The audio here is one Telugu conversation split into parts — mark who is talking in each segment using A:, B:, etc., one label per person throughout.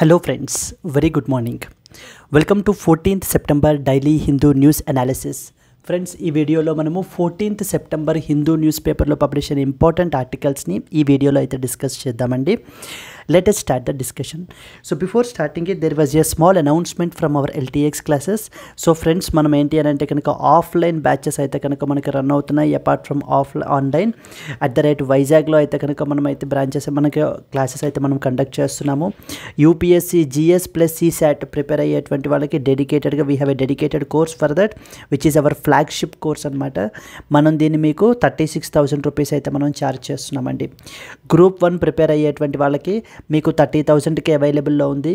A: Hello friends, very good morning. Welcome to 14th September Daily Hindu News Analysis. Friends ఈ వీడియోలో మనము 14th సెప్టెంబర్ హిందూ న్యూస్ పేపర్లో పబ్లిష్ అయిన ఇంపార్టెంట్ ఆర్టికల్స్ని ఈ వీడియోలో అయితే డిస్కస్ చేద్దామండి. Let us start the discussion. So before starting it there was a small announcement from our LTX classes. So friends మనం ఏంటి అని అంటే కనుక ఆఫ్లైన్ బ్యాచెస్ అయితే కనుక మనకి రన్ అవుతున్నాయి అపార్ట్ ఫ్రమ్ ఆన్లైన్. వైజాగ్లో అయితే కనుక మనం అయితే బ్రాంచెస్ మనకి క్లాసెస్ అయితే మనం కండక్ట్ చేస్తున్నాము. UPSC GS plus CSAT prepare అయ్యేటువంటి వాళ్ళకి డెడికేటెడ్గా we have a dedicated course for that which is our flagship course అనమాట. మనం దీన్ని మీకు 36,000 రూపీస్ అయితే మనం ఛార్జ్ చేస్తున్నామండి. గ్రూప్ 1 ప్రిపేర్ అయ్యేటువంటి వాళ్ళకి మీకు 30,000కి అవైలబుల్లో ఉంది.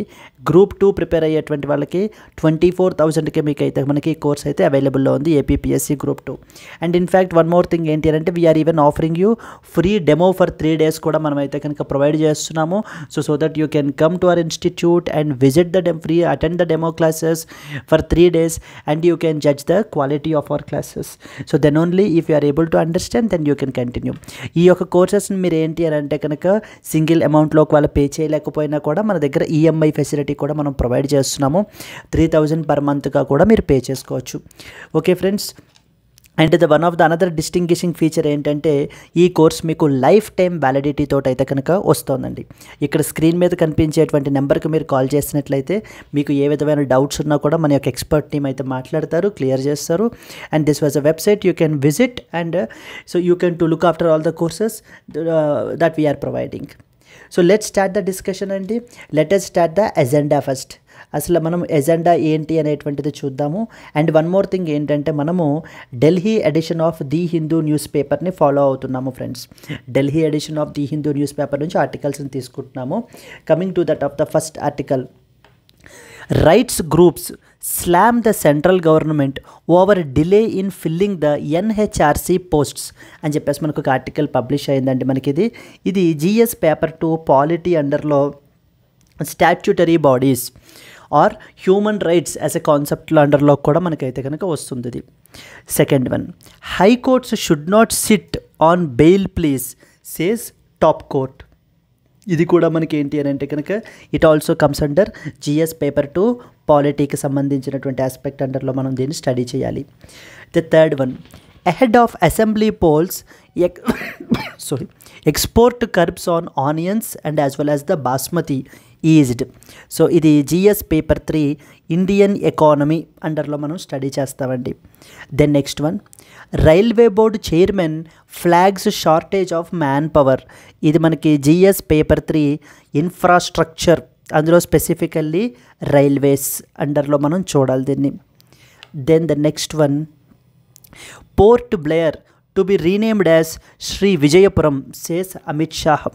A: గ్రూప్ 2 ప్రిపేర్ అయ్యేటువంటి వాళ్ళకి 24,000కి మీకు అయితే మనకి కోర్స్ అయితే అవైలబుల్లో ఉంది APPSC group 2. And in fact one more thing ఏంటి అంటే we are even offering you free demo for 3 days కూడా మనం అయితే కనుక ప్రొవైడ్ చేస్తున్నాము. So that you can come to our institute and visit the free attend the demo classes for 3 days and you can judge the quality of our classes. So then only if you are able to understand then you can continue. ఈ యొక్క కోర్సెస్ని మీరు ఏంటి అని అంటే కనుక సింగిల్ అమౌంట్లో ఒకవేళ పే చేయలేకపోయినా కూడా మన దగ్గర ఈఎంఐ ఫెసిలిటీ కూడా మనం ప్రొవైడ్ చేస్తున్నాము. 3,000 per monthగా కూడా మీరు పే చేసుకోవచ్చు. Okay friends, and one of the another distinguishing feature ఏంటంటే ఈ కోర్స్ మీకు లైఫ్ టైం వ్యాలిడిటీ తోటి అయితే కనుక వస్తుందండి. ఇక్కడ స్క్రీన్ మీద కనిపించేటువంటి నెంబర్కి మీరు కాల్ చేసినట్లయితే మీకు ఏ విధమైన డౌట్స్ ఉన్నా కూడా మన యొక్క ఎక్స్పర్ట్ టీమ్ అయితే మాట్లాడతారు, క్లియర్ చేస్తారు. And this was a website you can visit and so you can to look after all the courses that we are providing. So let's start the discussion అండి. Let us start the agenda first. అసలు మనం ఎజెండా ఏంటి అనేటువంటిది చూద్దాము. అండ్ వన్ మోర్ థింగ్ ఏంటంటే మనము Delhi edition of the Hindu news పేపర్ని ఫాలో అవుతున్నాము friends. Delhi edition of the Hindu newspaper నుంచి ఆర్టికల్స్ని తీసుకుంటున్నాము. Coming to that of the first article, rights groups slam the central government over delay in filling the NHRC posts అని చెప్పేసి మనకు ఒక ఆర్టికల్ పబ్లిష్ అయిందండి. మనకి ఇది జిఎస్ పేపర్ 2 పాలిటీ అండర్లో statutory bodies or human rights as a కాన్సెప్ట్లో అండర్లో కూడా మనకైతే కనుక వస్తుంది. ఇది second one, high courts should not sit on bail pleas says top court. ఇది కూడా మనకి ఏంటి అని అంటే కనుక it also comes under GS paper 2 పాలిటీకి సంబంధించినటువంటి ఆస్పెక్ట్ అండర్లో మనం దీన్ని స్టడీ చేయాలి. The third one, ahead of assembly polls export curbs on onions and as well as the basmati eased. So ఇది జిఎస్ పేపర్ 3 ఇండియన్ ఎకానమీ అండర్లో మనం స్టడీ చేస్తామండి. Then next one, railway board chairman flags shortage of manpower. ఇది మనకి జిఎస్ పేపర్ 3 ఇన్ఫ్రాస్ట్రక్చర్, అందులో స్పెసిఫికల్లీ రైల్వేస్ అండర్లో మనం చూడాలి దీన్ని. Then the next one, Port Blair to be renamed as Shri Vijayapuram says Amit Shah.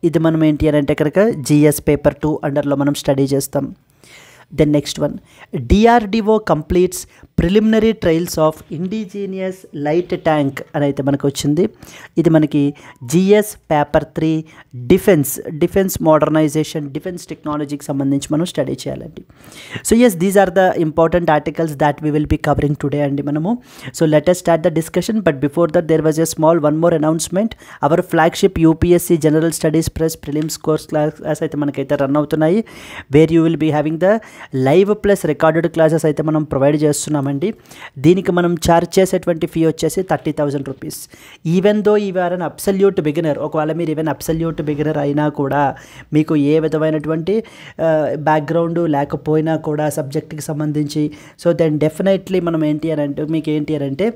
A: ఇది మనం ఏంటి అని అంటే కనుక జిఎస్ పేపర్ 2 అండర్లో మనం స్టడీ చేస్తాం. Then next one, DRDO completes preliminary trials of indigenous light tank అని అయితే మనకు వచ్చింది. ఇది మనకి GS paper 3 defence modernisation, defence టెక్నాలజీకి సంబంధించి మనం స్టడీ చేయాలండి. So yes, these are the important articles that we will be covering today అండి మనము. So let us start the discussion. But before that there was a small one more announcement. Our flagship UPSC general studies plus prelims course class అయితే మనకైతే రన్ అవుతున్నాయి. Where you will be having the live plus recorded classes అయితే మనం ప్రొవైడ్ చేస్తున్నామండి. దీనికి మనం ఛార్జ్ చేసేటువంటి ఫీ వచ్చేసి 30,000 rupees. Even though you are an absolute beginner, ఒకవేళ మీరు ఈవెన్ అబ్సల్యూట్ బిగినర్ అయినా కూడా, మీకు ఏ విధమైనటువంటి బ్యాక్గ్రౌండ్ లేకపోయినా కూడా సబ్జెక్ట్కి సంబంధించి, సో దెన్ డెఫినెట్లీ మనం ఏంటి అని అంటే మీకు ఏంటి అని అంటే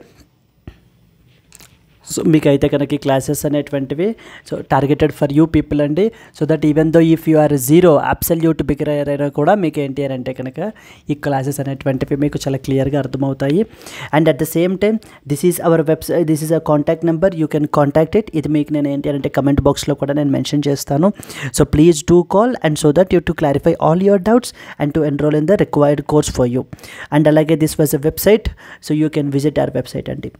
A: సో మీకు అయితే కనుక ఈ క్లాసెస్ అనేటువంటివి so targeted for you people అండి. So that even though if you are zero absolute beginner అయినా కూడా మీకు ఏంటి అని అంటే కనుక ఈ క్లాసెస్ అనేటువంటివి మీకు చాలా క్లియర్గా అర్థమవుతాయి. And at the same time this is our website, this is a contact number, you can contact it. ఇది మీకు నేను ఏంటి అంటే కమెంట్ బాక్స్లో కూడా నేను మెన్షన్ చేస్తాను. So please do call and so that you to clarify all your doubts and to enrol in the required course for you. And అలాగే this was a website, so you can visit our website అండి.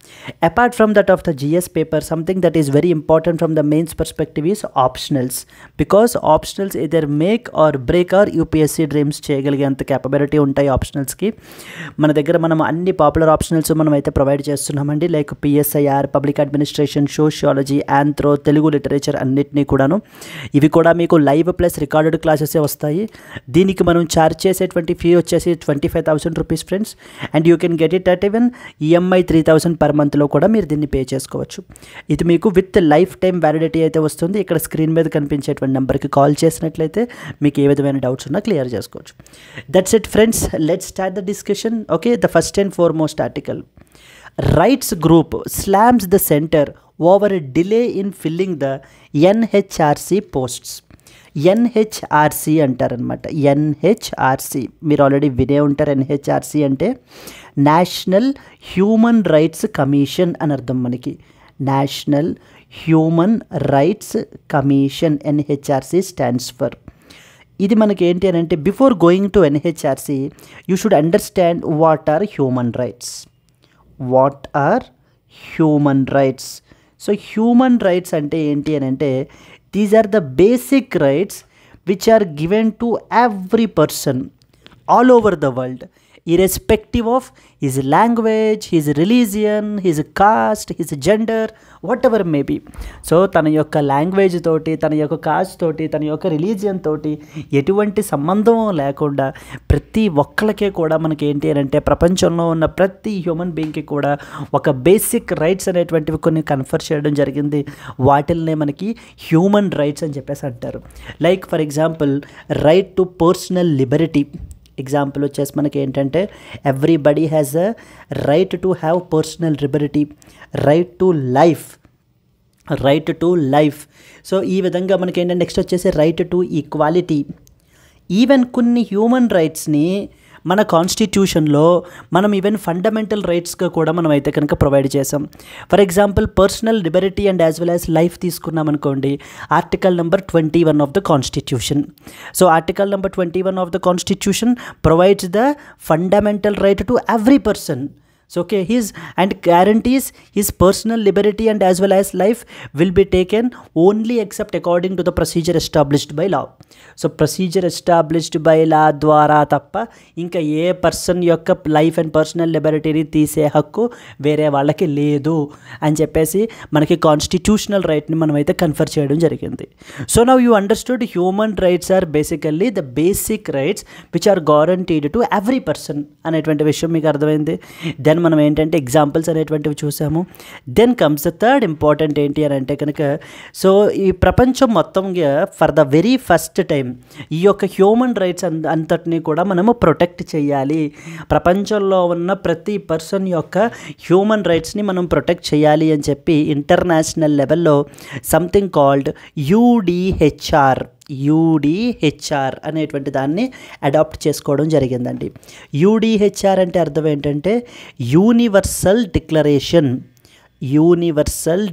A: Apart from that of the GS PS paper, something that is very important from the mains perspective is optionals, because optionals either make or break our UPSC dreams చేయగలిగేంత క్యాపబిలిటీ ఉంటాయి ఆప్షనల్స్కి. మన దగ్గర మనం అన్ని పాపులర్ ఆప్షనల్స్ మనం అయితే ప్రొవైడ్ చేస్తున్నామండి, like PSIR, public administration, sociology, anthro, Telugu literature అన్నిటినీ కూడాను. ఇవి కూడా మీకు లైవ్ ప్లస్ రికార్డెడ్ క్లాసెసే వస్తాయి. దీనికి మనం ఛార్జ్ చేసేటువంటి ఫీ వచ్చేసి 25,000 rupees friends, and you can get it at even EMI 3,000 per మంత్లో కూడా మీరు దీన్ని పే చేసుకోవచ్చు. ఇది మీకు విత్ లైఫ్ టైం వ్యాలిడిటీ అయితే వస్తుంది. ఇక్కడ స్క్రీన్ మీద కనిపించేటువంటి నెంబర్కి కాల్ చేసినట్లయితే మీకు ఏ విధమైన డౌట్స్ ఉన్నా క్లియర్ చేసుకోవచ్చు. That's it friends, let's start the discussion. Okay, the first and foremost article, rights group slams the centre over a delay in filling the NHRC posts. NHRC అంటారనమాట. NHRC మీరు ఆల్రెడీ వినే ఉంటారు. NHRC అంటే నేషనల్ హ్యూమన్ రైట్స్ కమిషన్ అని అర్థం మనకి. National human rights commission NHRC stands for. ఇది మనకి ఏంటి అని అంటే, before going to NHRC you should understand what are human rights. What are human rights? So human rights అంటే ఏంటి అని అంటే, these are the basic rights which are given to every person all over the world, irrespective of his language, his religion, his caste, his gender, whatever may be. So తన యొక్క లాంగ్వేజ్ తోటి, తన యొక్క కాస్ట్ తోటి, తన యొక్క రిలీజియన్ తోటి ఎటువంటి సంబంధం లేకుండా ప్రతి ఒక్కరికే కూడా మనకి ఏంటి అని అంటే, ప్రపంచంలో ఉన్న ప్రతి హ్యూమన్ బీయింగ్కి కూడా ఒక బేసిక్ రైట్స్ అనేటువంటివి కొన్ని కన్ఫర్ చేయడం జరిగింది. వాటిల్నే మనకి హ్యూమన్ రైట్స్ అని చెప్పేసి అంటారు. Like for example, right to personal Liberty. Example వచ్చేసి మనకి ఏంటంటే, everybody has a right to have personal Liberty, right to life, right to life. So ఈ విధంగా మనకి ఏంటంటే, నెక్స్ట్ వచ్చేసి రైట్ టు ఈక్వాలిటీ. ఈవెన్ కొన్ని హ్యూమన్ రైట్స్ని మన కాన్స్టిట్యూషన్లో మనం ఈవెన్ ఫండమెంటల్ రైట్స్గా కూడా మనం అయితే కనుక ప్రొవైడ్ చేసాం. For example, personal Liberty and as well as life తీసుకున్నాం అనుకోండి, article number 21 of the constitution. So article number 21 of the constitution provides the fundamental right to every person. So okay, his and guarantees his personal liberty and as well as life will be taken only except according to the procedure established by law. So procedure established by law ద్వారా తప్ప ఇంకా ఏ పర్సన్ యొక్క లైఫ్ అండ్ పర్సనల్ లిబర్టీని తీసే హక్కు వేరే వాళ్ళకి లేదు అని చెప్పేసి మనకి కాన్స్టిట్యూషనల్ రైట్ని మనం అయితే కన్ఫర్ చేయడం జరిగింది. So now you understood human rights are basically the basic rights which are guaranteed to every person అనేటువంటి విషయం మీకు అర్థమైంది. దెన్ మనం ఏంటంటే ఎగ్జాంపుల్స్ అనేటువంటివి చూసాము. Then comes the third important ఏంటి అని అంటే కనుక, సో ఈ ప్రపంచం మొత్తంగా for the very first time ఈ యొక్క హ్యూమన్ రైట్స్ అంతటినీ కూడా మనము ప్రొటెక్ట్ చేయాలి. ప్రపంచంలో ఉన్న ప్రతి పర్సన్ యొక్క హ్యూమన్ రైట్స్ని మనం ప్రొటెక్ట్ చేయాలి అని చెప్పి ఇంటర్నేషనల్ లెవెల్లో సంథింగ్ కాల్డ్ UDHR అనేటువంటి దాన్ని అడాప్ట్ చేసుకోవడం జరిగిందండి. UDHR అంటే అర్థం ఏంటంటే, Universal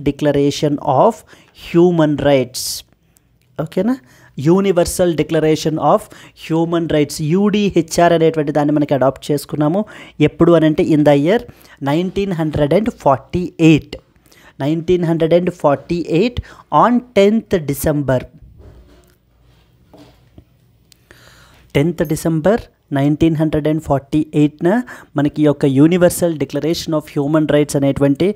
A: declaration of human Rights. ఓకేనా, Universal declaration of human Rights, UDHR అనేటువంటి దాన్ని మనకి అడాప్ట్ చేసుకున్నాము. ఎప్పుడు అని అంటే, in the year 1948 on 10th December 1948న మనకి యొక్క Universal declaration of human Rights అనేటువంటి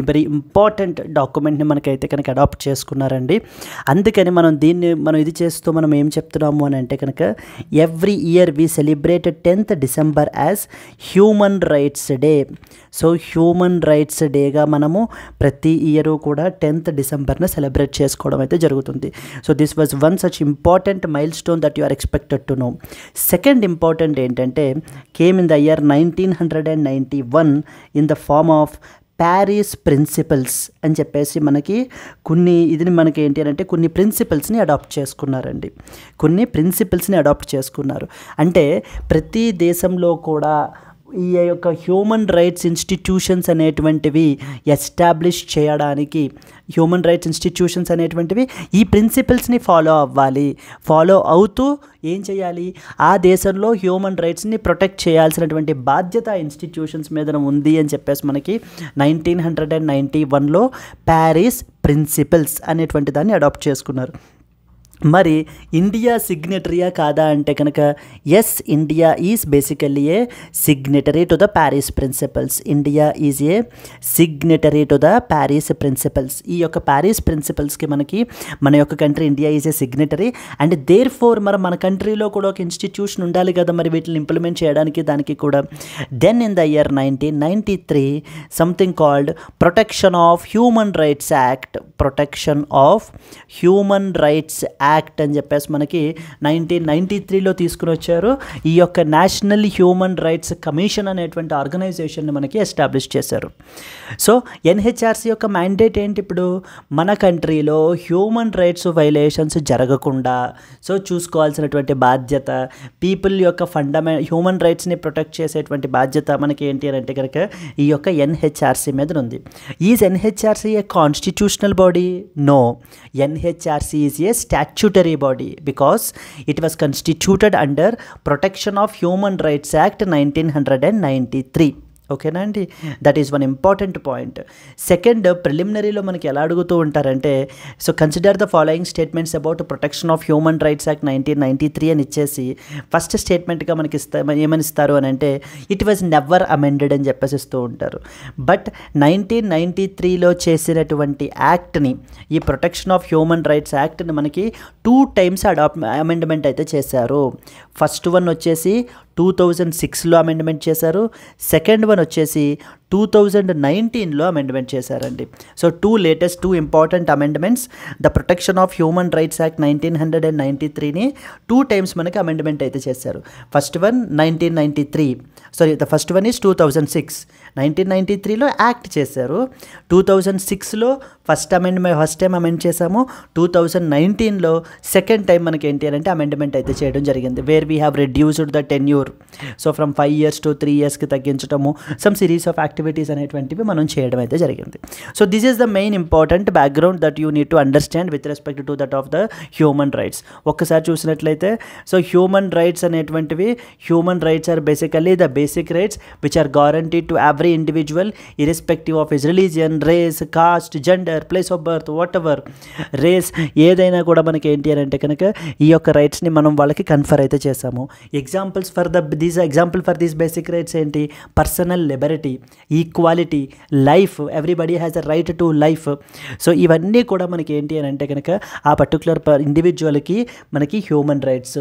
A: వెరీ ఇంపార్టెంట్ డాక్యుమెంట్ని మనకైతే కనుక అడాప్ట్ చేసుకున్నారండి. అందుకని మనం ఇది చేస్తూ మనం ఏం చెప్తున్నాము అని అంటే కనుక, every year we celebrate 10th December as human rights day. So human rights డేగా మనము ప్రతి ఇయర్ కూడా 10th Decemberన సెలబ్రేట్ చేసుకోవడం అయితే జరుగుతుంది. So this was one such important milestone that you are expected to know. Second important ఏంటంటే, came in the year 1991 in the form of Paris principles అని చెప్పేసి మనకి మనకి ఏంటి అని అంటే కొన్ని ప్రిన్సిపల్స్ని అడాప్ట్ చేసుకున్నారండి. కొన్ని ప్రిన్సిపల్స్ని అడాప్ట్ చేసుకున్నారు అంటే, ప్రతి దేశంలో కూడా ఈ యొక్క హ్యూమన్ రైట్స్ ఇన్స్టిట్యూషన్స్ అనేటువంటివి ఎస్టాబ్లిష్ చేయడానికి హ్యూమన్ రైట్స్ ఇన్స్టిట్యూషన్స్ అనేటువంటివి ఈ ప్రిన్సిపల్స్ని ఫాలో అవ్వాలి. ఫాలో అవుతూ ఏం చేయాలి, ఆ దేశంలో హ్యూమన్ రైట్స్ని ప్రొటెక్ట్ చేయాల్సినటువంటి బాధ్యత ఇన్స్టిట్యూషన్స్ మీద ఉంది అని చెప్పేసి మనకి 1991లో ప్యారిస్ ప్రిన్సిపల్స్ అనేటువంటి దాన్ని అడాప్ట్ చేసుకున్నారు. మరి ఇండియా సిగ్నేటరీయా కాదా అంటే కనుక yes, India is basically a signatory to the Paris principles. India is a signatory to the Paris principles. ఈ యొక్క ప్యారిస్ ప్రిన్సిపల్స్కి మన యొక్క country India is a signatory and therefore మన కంట్రీలో కూడా ఒక ఇన్స్టిట్యూషన్ ఉండాలి కదా మరి వీటిని ఇంప్లిమెంట్ చేయడానికి దానికి కూడా. Then in the year 1993 something called protection of human rights act, protection of human rights act అని చెప్పేసి మనకి 1993లో తీసుకుని వచ్చారు. ఈ యొక్క నేషనల్ హ్యూమన్ రైట్స్ కమిషన్ అనేటువంటి ఆర్గనైజేషన్ని మనకి ఎస్టాబ్లిష్ చేశారు. సో ఎన్హెచ్ఆర్సీ యొక్క మ్యాండేట్ ఏంటి, ఇప్పుడు మన కంట్రీలో హ్యూమన్ రైట్స్ వైలేషన్స్ జరగకుండా సో చూసుకోవాల్సినటువంటి బాధ్యత, పీపుల్ యొక్క హ్యూమన్ రైట్స్ని ప్రొటెక్ట్ చేసేటువంటి బాధ్యత మనకి ఏంటి అని అంటే కనుక ఈ యొక్క ఎన్హెచ్ఆర్సీ మీద ఉంది. Is NHRC a constitutional body? No, NHRC is a statutory body because it was constituted under Protection of Human Rights Act 1993. ఓకేనా అండి, that is one important point. Second, ప్రిలిమినరీలో మనకి ఎలా అడుగుతూ ఉంటారంటే so consider the following statements about protection of human rights act 1993 అని ఇచ్చేసి ఫస్ట్ స్టేట్మెంట్గా మనకి ఏమని ఇస్తారు అని అంటే ఇట్ వాజ్ నెవర్ అమెండెడ్ అని చెప్పేసి ఇస్తూ ఉంటారు. బట్ 1993లో చేసినటువంటి యాక్ట్ని, ఈ ప్రొటెక్షన్ ఆఫ్ హ్యూమన్ రైట్స్ యాక్ట్ని మనకి 2 times అమెండ్మెంట్ అయితే చేశారు. ఫస్ట్ వన్ వచ్చేసి 2006లో అమెండ్మెంట్ చేశారు, సెకండ్ వన్ వచ్చేసి 2019లో అమెండ్మెంట్ చేశారండి. So 2 latest 2 important amendments. The protection of human rights act 1993ని 2 times మనకి అమెండ్మెంట్ అయితే చేశారు. First one 1993, sorry the first one is 2006. 1993లో యాక్ట్ చేశారు, 2006లో ఫస్ట్ టైం అమెండ్ చేశాము, 2019లో సెకండ్ టైం మనకి ఏంటి అంటే అమెండ్మెంట్ అయితే చేయడం జరిగింది. Where we have reduced the tenure, so from 5 years to 3 yearsకి తగ్గించడము, సమ్ సిరీస్ ఆఫ్ యాక్టివిటీస్ అనేటువంటివి మనం చేయడం అయితే జరిగింది. So this is the main important background that you need to understand with respect to that of the human rights. ఒక్కసారి చూసినట్లయితే సో హ్యూమన్ రైట్స్ అనేటువంటివి, human rights are basically the basic rights which are guaranteed to every individual irrespective of his religion, race, caste, gender, place of birth, whatever race ఏదైనా కూడా మనకి ఏంటి అని అంటే కనుక ఈ యొక్క రైట్స్ని మనం వాళ్ళకి కన్ఫర్ అయితే చేసాము. Examples for these basic rights ఏంటి? Personal liberty, equality, life, everybody has a right to life. So ఇవన్నీ కూడా మనకి ఏంటి అని అంటే కనుక ఆ పర్టికులర్ ఇండివిజువల్కి మనకి హ్యూమన్ రైట్స్.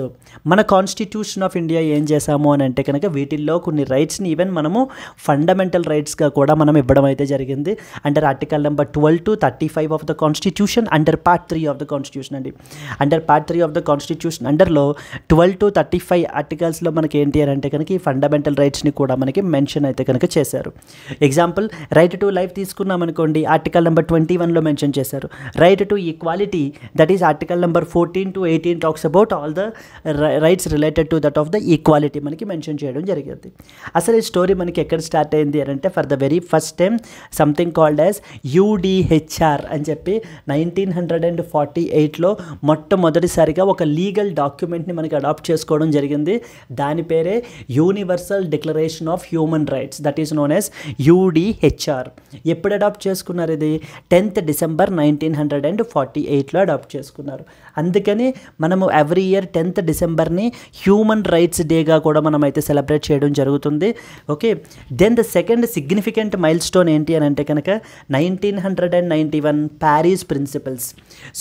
A: మన కాన్స్టిట్యూషన్ ఆఫ్ ఇండియా ఏం చేశాము అని అంటే కనుక వీటిల్లో కొన్ని రైట్స్ని ఈవెన్ మనము ఫండమెంటల్ రైట్స్గా కూడా మనం ఇవ్వడం అయితే జరిగింది. Under article number 12 to 35 of the constitution, under part 3 of the constitution అండి. Under part 3 of the constitution అండర్లో 12 to 35 ఆర్టికల్స్లో మనకి ఏంటి అని అంటే కనుక ఈ ఫండమెంటల్ రైట్స్ని కూడా మనకి మెన్షన్ అయితే కనుక చేశారు. ఎగ్జాంపుల్ రైట్ టు లైఫ్ తీసుకున్నాం అనుకోండి, ఆర్టికల్ నెంబర్ 21లో మెన్షన్ చేశారు. Right to equality, that is article number 14 to 18 talks about all the rights related to that of the equality మనకి మెన్షన్ చేయడం జరిగింది. అసలు ఈ స్టోరీ మనకి ఎక్కడ స్టార్ట్ అయింది అని అంటే for the very first time something called as UDHR అని చెప్పి 1948లో మొట్టమొదటిసారిగా ఒక లీగల్ డాక్యుమెంట్ని మనకి అడాప్ట్ చేసుకోవడం జరిగింది. దాని పేరే universal declaration of human rights, that is known as UDHR. ఎప్పుడు అడాప్ట్ చేసుకున్నారు? ఇది 10th December 1948లో అడాప్ట్ చేసుకున్నారు. అందుకని మనము ఎవ్రీ ఇయర్ 10th Decemberని హ్యూమన్ రైట్స్ డేగా కూడా మనం అయితే సెలబ్రేట్ చేయడం జరుగుతుంది. Okay, then the second significant milestone ఏంటి అని అంటే కనుక 1991 Paris principles.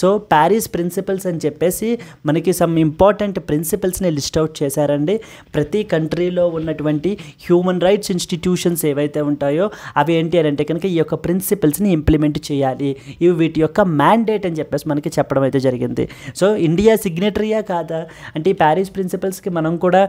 A: So Paris principles అని చెప్పేసి మనకి సమ్ ఇంపార్టెంట్ ప్రిన్సిపల్స్ని లిస్ట్ అవుట్ చేశారండి. ప్రతి కంట్రీలో ఉన్నటువంటి హ్యూమన్ రైట్స్ ఇన్స్టిట్యూషన్స్ ఏవైతే ఉంటాయో అవి ఏంటి అని అంటే కనుక ఈ యొక్క ప్రిన్సిపల్స్ని ఇంప్లిమెంట్ చేయాలి, ఇవి వీటి యొక్క మ్యాండేట్ అని చెప్పేసి మనకి చెప్పడం అయితే జరిగింది. సో ఇండియా సిగ్నేటరీయా కాదా అంటే ఈ ప్యారిస్ ప్రిన్సిపల్స్కి మనం కూడా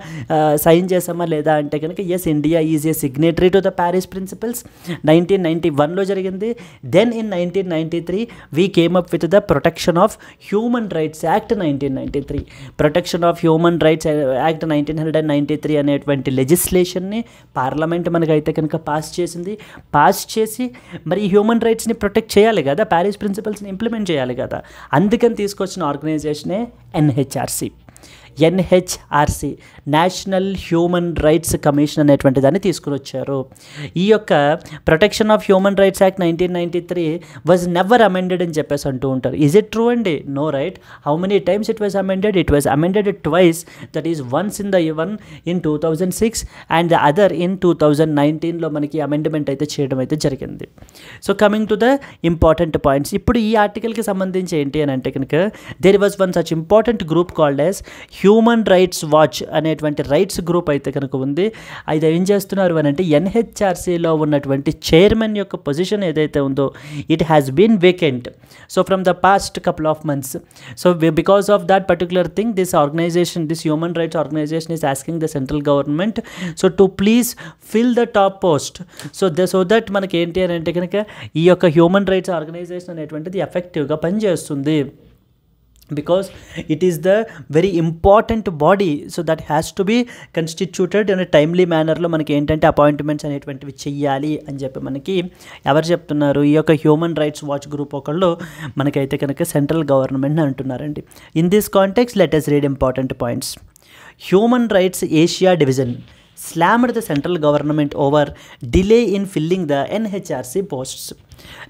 A: సైన్ చేసామా లేదా అంటే కనుక yes, India is a signatory to the Paris principles. 1991లో జరిగింది. Then in 1993 we came up with the protection of human rights act 1993. Protection of human rights act 1993 అనేటువంటి లెజిస్లేషన్ని పార్లమెంట్ మనకైతే కనుక పాస్ చేసింది. పాస్ చేసి మరి హ్యూమన్ రైట్స్ని ప్రొటెక్ట్ చేయాలి కదా, ప్యారిస్ ప్రిన్సిపల్స్ని ఇంప్లిమెంట్ చేయాలి కదా, అందుకని తీసుకొచ్చిన ఆర్గనైజేషనే NHRC. National human rights commission అనేటువంటి దాన్ని తీసుకుని వచ్చారు. ఈ యొక్క protection of human rights act 1993 was never amended అని చెప్పేసి అంటూ ఉంటారు. ఈజ్ ఇట్ ట్రూ అండి? No, right. How many times it was amended? It was amended twice. That is once in the one in 2006 and the other in 2019లో మనకి అమెండ్మెంట్ అయితే చేయడం అయితే జరిగింది. So coming to the important points, ఇప్పుడు ఈ ఆర్టికల్కి సంబంధించి ఏంటి అని అంటే కనుక there was one such important group called as human rights watch అనేటువంటి రైట్స్ గ్రూప్ అయితే కనుక ఉంది. అయితే ఏం చేస్తున్నారు అని అంటే ఎన్హెచ్ఆర్సీలో ఉన్నటువంటి చైర్మన్ యొక్క పొజిషన్ ఏదైతే ఉందో it has been vacant. So from the past couple of months, so because of that particular thing, this organization, this human rights organization is asking the central government so to please fill the top post, so that మనకి ఏంటి అని అంటే కనుక ఈ యొక్క హ్యూమన్ రైట్స్ ఆర్గనైజేషన్ అనేటువంటిది ఎఫెక్టివ్గా పనిచేస్తుంది. because it is the very important body, so that has to be constituted in a timely manner లో మనకి ఏంటంటే అపాయింట్మెంట్స్ అనేటువంటివి చెయ్యాలి అని చెప్పి మనకి ఎవరు చెప్తున్నారు? ఈ యొక్క హ్యూమన్ రైట్స్ వాచ్ గ్రూప్ ఒకళ్ళు మనకైతే కనుక సెంట్రల్ గవర్నమెంట్ని అంటున్నారండి. In this context let us read important points. Human rights Asia division slammed the central government over delay in filling the NHRC posts.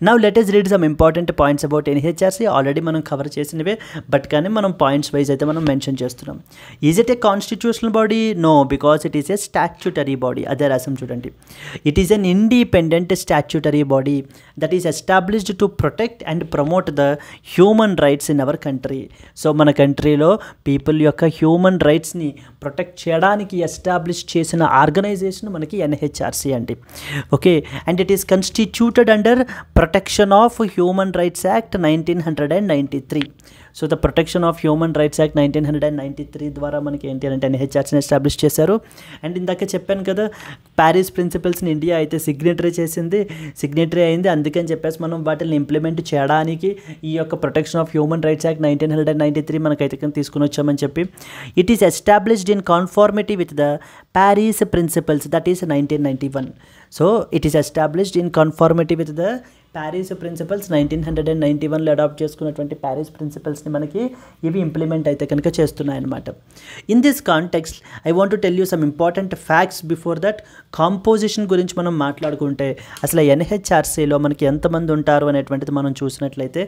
A: Now let us read some important points about NHRC. Already మనం కవర్ చేసినవే, బట్ కానీ మనం పాయింట్స్ వైజ్ అయితే మనం మెన్షన్ చేస్తున్నాం. Is it a constitutional body? No, because it is a statutory body. అదే రాసం చూడండి. It is an independent statutory body that is established to protect and promote the human rights in our country. So మన కంట్రీలో పీపుల్ యొక్క హ్యూమన్ రైట్స్ని ప్రొటెక్ట్ చేయడానికి ఎస్టాబ్లిష్ చేసిన ఆర్గనైజేషన్ మనకి ఎన్హెచ్ఆర్సీ అండి. Okay, and it is constituted under protection of human rights act 1993. So the protection of human rights act 1993 ద్వారా మనకి ఏంటి అంటే ఎన్హెచ్ఆర్సీని ఎస్టాబ్లిష్ చేశారు. అండ్ ఇందాక చెప్పాను కదా, ప్యారిస్ ప్రిన్సిపల్స్ని ఇండియా అయితే సిగ్నేటరీ అయింది. అందుకని చెప్పేసి మనం వాటిని ఇంప్లిమెంట్ చేయడానికి ఈ యొక్క protection of human rights act 1993 మనకైతే తీసుకుని వచ్చామని చెప్పి, it is established in conformity with the Paris principles, that is 1991. So it is established in conformity with the Paris principles 1991లో అడాప్ట్ చేసుకున్నటువంటి ప్యారిస్ ప్రిన్సిపల్స్ని మనకి ఇవి ఇంప్లిమెంట్ అయితే కనుక చేస్తున్నాయన్నమాట. In this context I want to tell you some important facts. Before that composition గురించి మనం మాట్లాడుకుంటే అసలు ఎన్హెచ్ఆర్సీలో మనకి ఎంతమంది ఉంటారు అనేటువంటిది మనం చూసినట్లయితే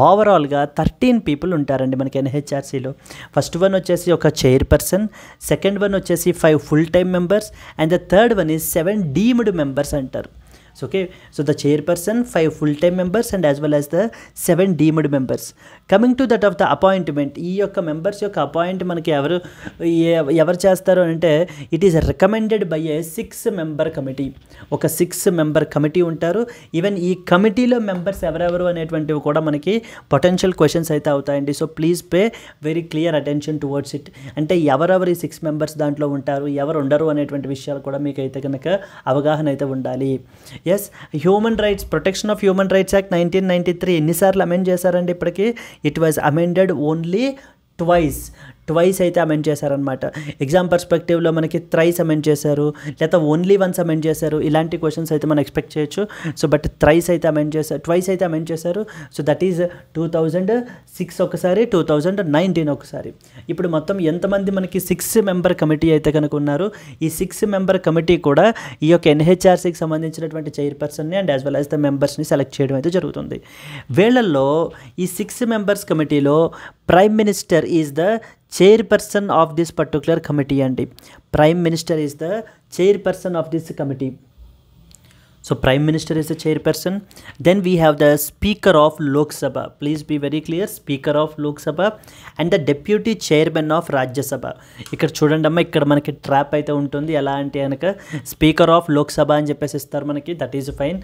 A: ఓవరాల్గా 13 పీపుల్ ఉంటారండి మనకి ఎన్హెచ్ఆర్సీలో. ఫస్ట్ వన్ వచ్చేసి ఒక చైర్పర్సన్, సెకండ్ వన్ వచ్చేసి 5 full time members and the third one is 7 deemed members అంటారు. Okay, so the chairperson, 5 full-time members and as well as the 7 deemed members. Coming to that of the appointment, ఈ యొక్క మెంబర్స్ యొక్క అపాయింట్ మనకి ఎవరు చేస్తారు అంటే it is recommended by A 6-member committee. ఒక 6-member కమిటీ ఉంటారు. ఈవెన్ ఈ కమిటీలో మెంబర్స్ ఎవరెవరు అనేటువంటివి కూడా మనకి పొటెన్షియల్ క్వశ్చన్స్ అయితే అవుతాయండి. So please pay very clear attention towards it. అంటే ఎవరెవరు ఈ 6 members దాంట్లో ఉంటారు, ఎవరు ఉండరు అనేటువంటి విషయాలు కూడా మీకు అయితే కనుక అవగాహన అయితే ఉండాలి. Yes, human rights protection of human rights act 1993 ఎన్నిసార్లు అమెండ్ చేశారండి ఇప్పటికీ? It was amended only twice అయితే అమెండ్ చేశారనమాట. ఎగ్జామ్ పర్స్పెక్టివ్లో మనకి థ్రైస్ అమెండ్ చేశారు, లేదా ఓన్లీ వన్స్ అమెండ్ చేశారు, ఇలాంటి క్వశ్చన్స్ అయితే మనం ఎక్స్పెక్ట్ చేయొచ్చు. సో బట్ ట్వైస్ అయితే అమెండ్ చేశారు. సో దట్ ఈజ్ 2006 ఒకసారి, 2019 ఒకసారి. ఇప్పుడు మొత్తం ఎంతమంది మనకి 6-member కమిటీ అయితే కనుక ఉన్నారు. ఈ 6-member కమిటీ కూడా ఈ యొక్క ఎన్హెచ్ఆర్సీకి సంబంధించినటువంటి చైర్పర్సన్ని and as well as the మెంబర్స్ని సెలెక్ట్ చేయడం అయితే జరుగుతుంది. వీళ్ళల్లో ఈ 6 members కమిటీలో prime minister is the chairperson of this particular committee అండి. Prime minister is the chairperson of this committee. So Prime Minister is the chairperson. Then we have the Speaker of Lok Sabha. Please be very clear. Speaker of Lok Sabha and the Deputy Chairman of Rajya Sabha. ఇక్కడ చూడండి అమ్మ, ఇక్కడ మనకి ట్రాప్ అయితే ఉంటుంది. ఎలా అంటే కనుక స్పీకర్ ఆఫ్ లోక్ సభ అని చెప్పేసి ఇస్తారు మనకి, that is fine.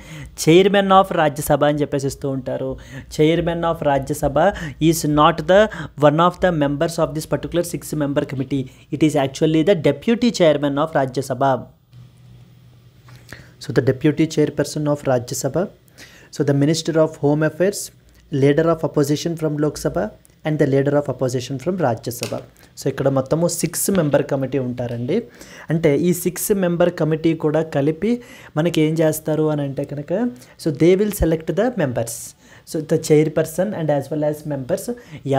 A: Chairman of Rajya Sabha అని చెప్పేసి ఇస్తూ ఉంటారు. Chairman of Rajya Sabha is not the one of the members of this particular 6-member committee. It is actually the deputy chairman of Rajya Sabha. So the deputy chairperson of Rajya Sabha, so the minister of home affairs, leader of opposition from Lok Sabha and the leader of opposition from Rajya Sabha. So ఇక్కడ మొత్తము 6-member కమిటీ ఉంటారండి. అంటే ఈ 6-member కమిటీ కూడా కలిపి మనకి ఏం చేస్తారు అని అంటే కనుక, so they will select the members. So the chairperson and as well as members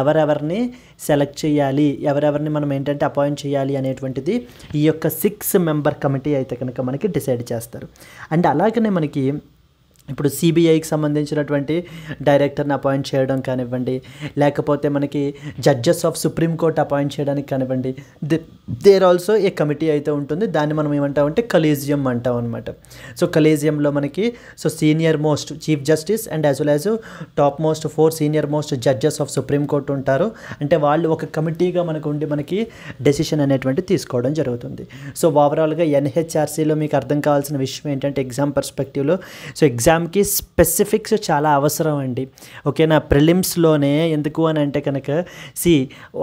A: ఎవరెవరిని సెలెక్ట్ చేయాలి, ఎవరెవరిని మనం ఏంటంటే అపాయింట్ చేయాలి అనేటువంటిది ఈ యొక్క 6-member కమిటీ అయితే కనుక మనకి డిసైడ్ చేస్తారు. అండ్ అలాగనే మనకి ఇప్పుడు సిబిఐకి సంబంధించినటువంటి డైరెక్టర్ని అపాయింట్ చేయడం కానివ్వండి, లేకపోతే మనకి జడ్జెస్ ఆఫ్ సుప్రీంకోర్టు అపాయింట్ చేయడానికి కానివ్వండి, దేర్ ఆల్సో ఏ కమిటీ అయితే ఉంటుంది. దాన్ని మనం ఏమంటామంటే కలేజియం అంటాం అనమాట. సో కలేజియంలో మనకి so senior most chief justice and as well as top most 4 senior most judges of supreme court ఉంటారు. అంటే వాళ్ళు ఒక కమిటీగా మనకు ఉండి మనకి డెసిషన్ అనేటువంటి తీసుకోవడం జరుగుతుంది. సో ఓవరాల్గా ఎన్హెచ్ఆర్సీలో మీకు అర్థం కావాల్సిన విషయం ఏంటంటే ఎగ్జామ్ పర్స్పెక్టివ్లో, సో ఎగ్జామ్కి స్పెసిఫిక్స్ చాలా అవసరం అండి. ఓకేనా, ప్రిలిమ్స్లోనే ఎందుకు అని అంటే కనుక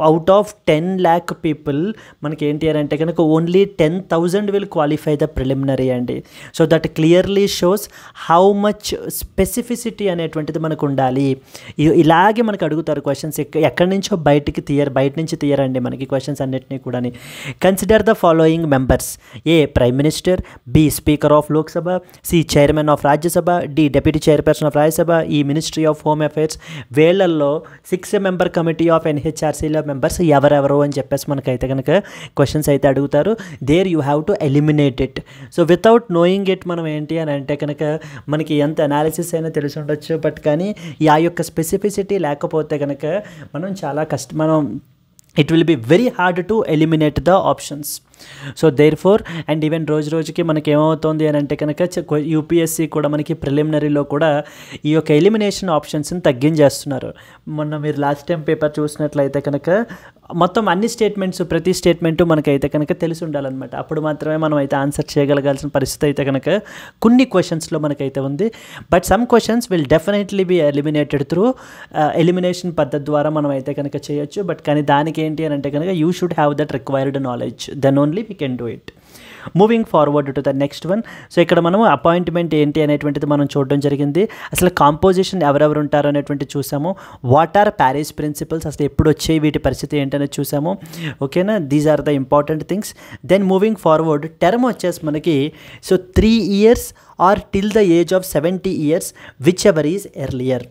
A: అవుట్ ఆఫ్ 10 lakh పీపుల్ మనకి ఏంటి అని అంటే కనుక only 10,000 will qualify the preliminary అండి. So that clearly shows how much specificity అనేటువంటిది మనకు ఉండాలి. ఇలాగే మనకు అడుగుతారు క్వశ్చన్స్, ఎక్కడి నుంచో బయట నుంచి తీయరండి మనకి క్వశ్చన్స్ అన్నిటినీ కూడా. Consider the following members: A prime minister, B speaker of Lok Sabha, C chairman of Rajya Sabha, D deputy chairperson of Rajya Sabha, E ministry of home affairs. వీళ్ళల్లో 6-member కమిటీ ఆఫ్ ఎన్హెచ్ఆర్సీలో మెంబర్స్ ఎవరెవరు అని చెప్పేసి మనకైతే కనుక క్వశ్చన్స్ అయితే అడుగుతారు. There you have to eliminate it. So without knowing it మనం ఏంటి అని అంటే కనుక మనకి ఎంత అనాలిసిస్ అయినా తెలిసి ఉండొచ్చు, బట్ కానీ ఆ యొక్క స్పెసిఫిసిటీ లేకపోతే కనుక మనం చాలా it will be very hard to eliminate the options. So therefore and even రోజుకి మనకి ఏమవుతుంది అని అంటే కనుక యూపీఎస్సీ కూడా మనకి ప్రిలిమినరీలో కూడా ఈ యొక్క ఎలిమినేషన్ ఆప్షన్స్ని తగ్గించేస్తున్నారు. మొన్న మీరు లాస్ట్ టైం పేపర్ చూసినట్లయితే కనుక మొత్తం అన్ని స్టేట్మెంట్స్, ప్రతి స్టేట్మెంటు మనకైతే కనుక తెలిసి ఉండాలన్నమాట. అప్పుడు మాత్రమే మనం అయితే ఆన్సర్ చేయగలగాల్సిన పరిస్థితి అయితే కనుక కొన్ని క్వశ్చన్స్లో మనకైతే ఉంది. But some questions will definitely be eliminated through elimination పద్ధతి ద్వారా మనం అయితే కనుక చేయొచ్చు. బట్ కానీ దానికి ఏంటి అని అంటే కనుక you should have that required knowledge, then only we can do it. Moving forward to the next one. So ఇక్కడ మనము అపాయింట్మెంట్ ఏంటి అనేటువంటిది మనం చూడడం జరిగింది. అసలు కాంపోజిషన్ ఎవరెవరు ఉంటారు అనేటువంటి చూసాము. వాట్ ఆర్ ప్యారిస్ ప్రిన్సిపల్స్, అసలు ఎప్పుడు వచ్చాయి, వీటి పరిస్థితి ఏంటనేది చూసాము. ఓకేనా, these are the important things. Then moving forward, term వచ్చేసి మనకి so 3 years or till the age of 70 years whichever is earlier.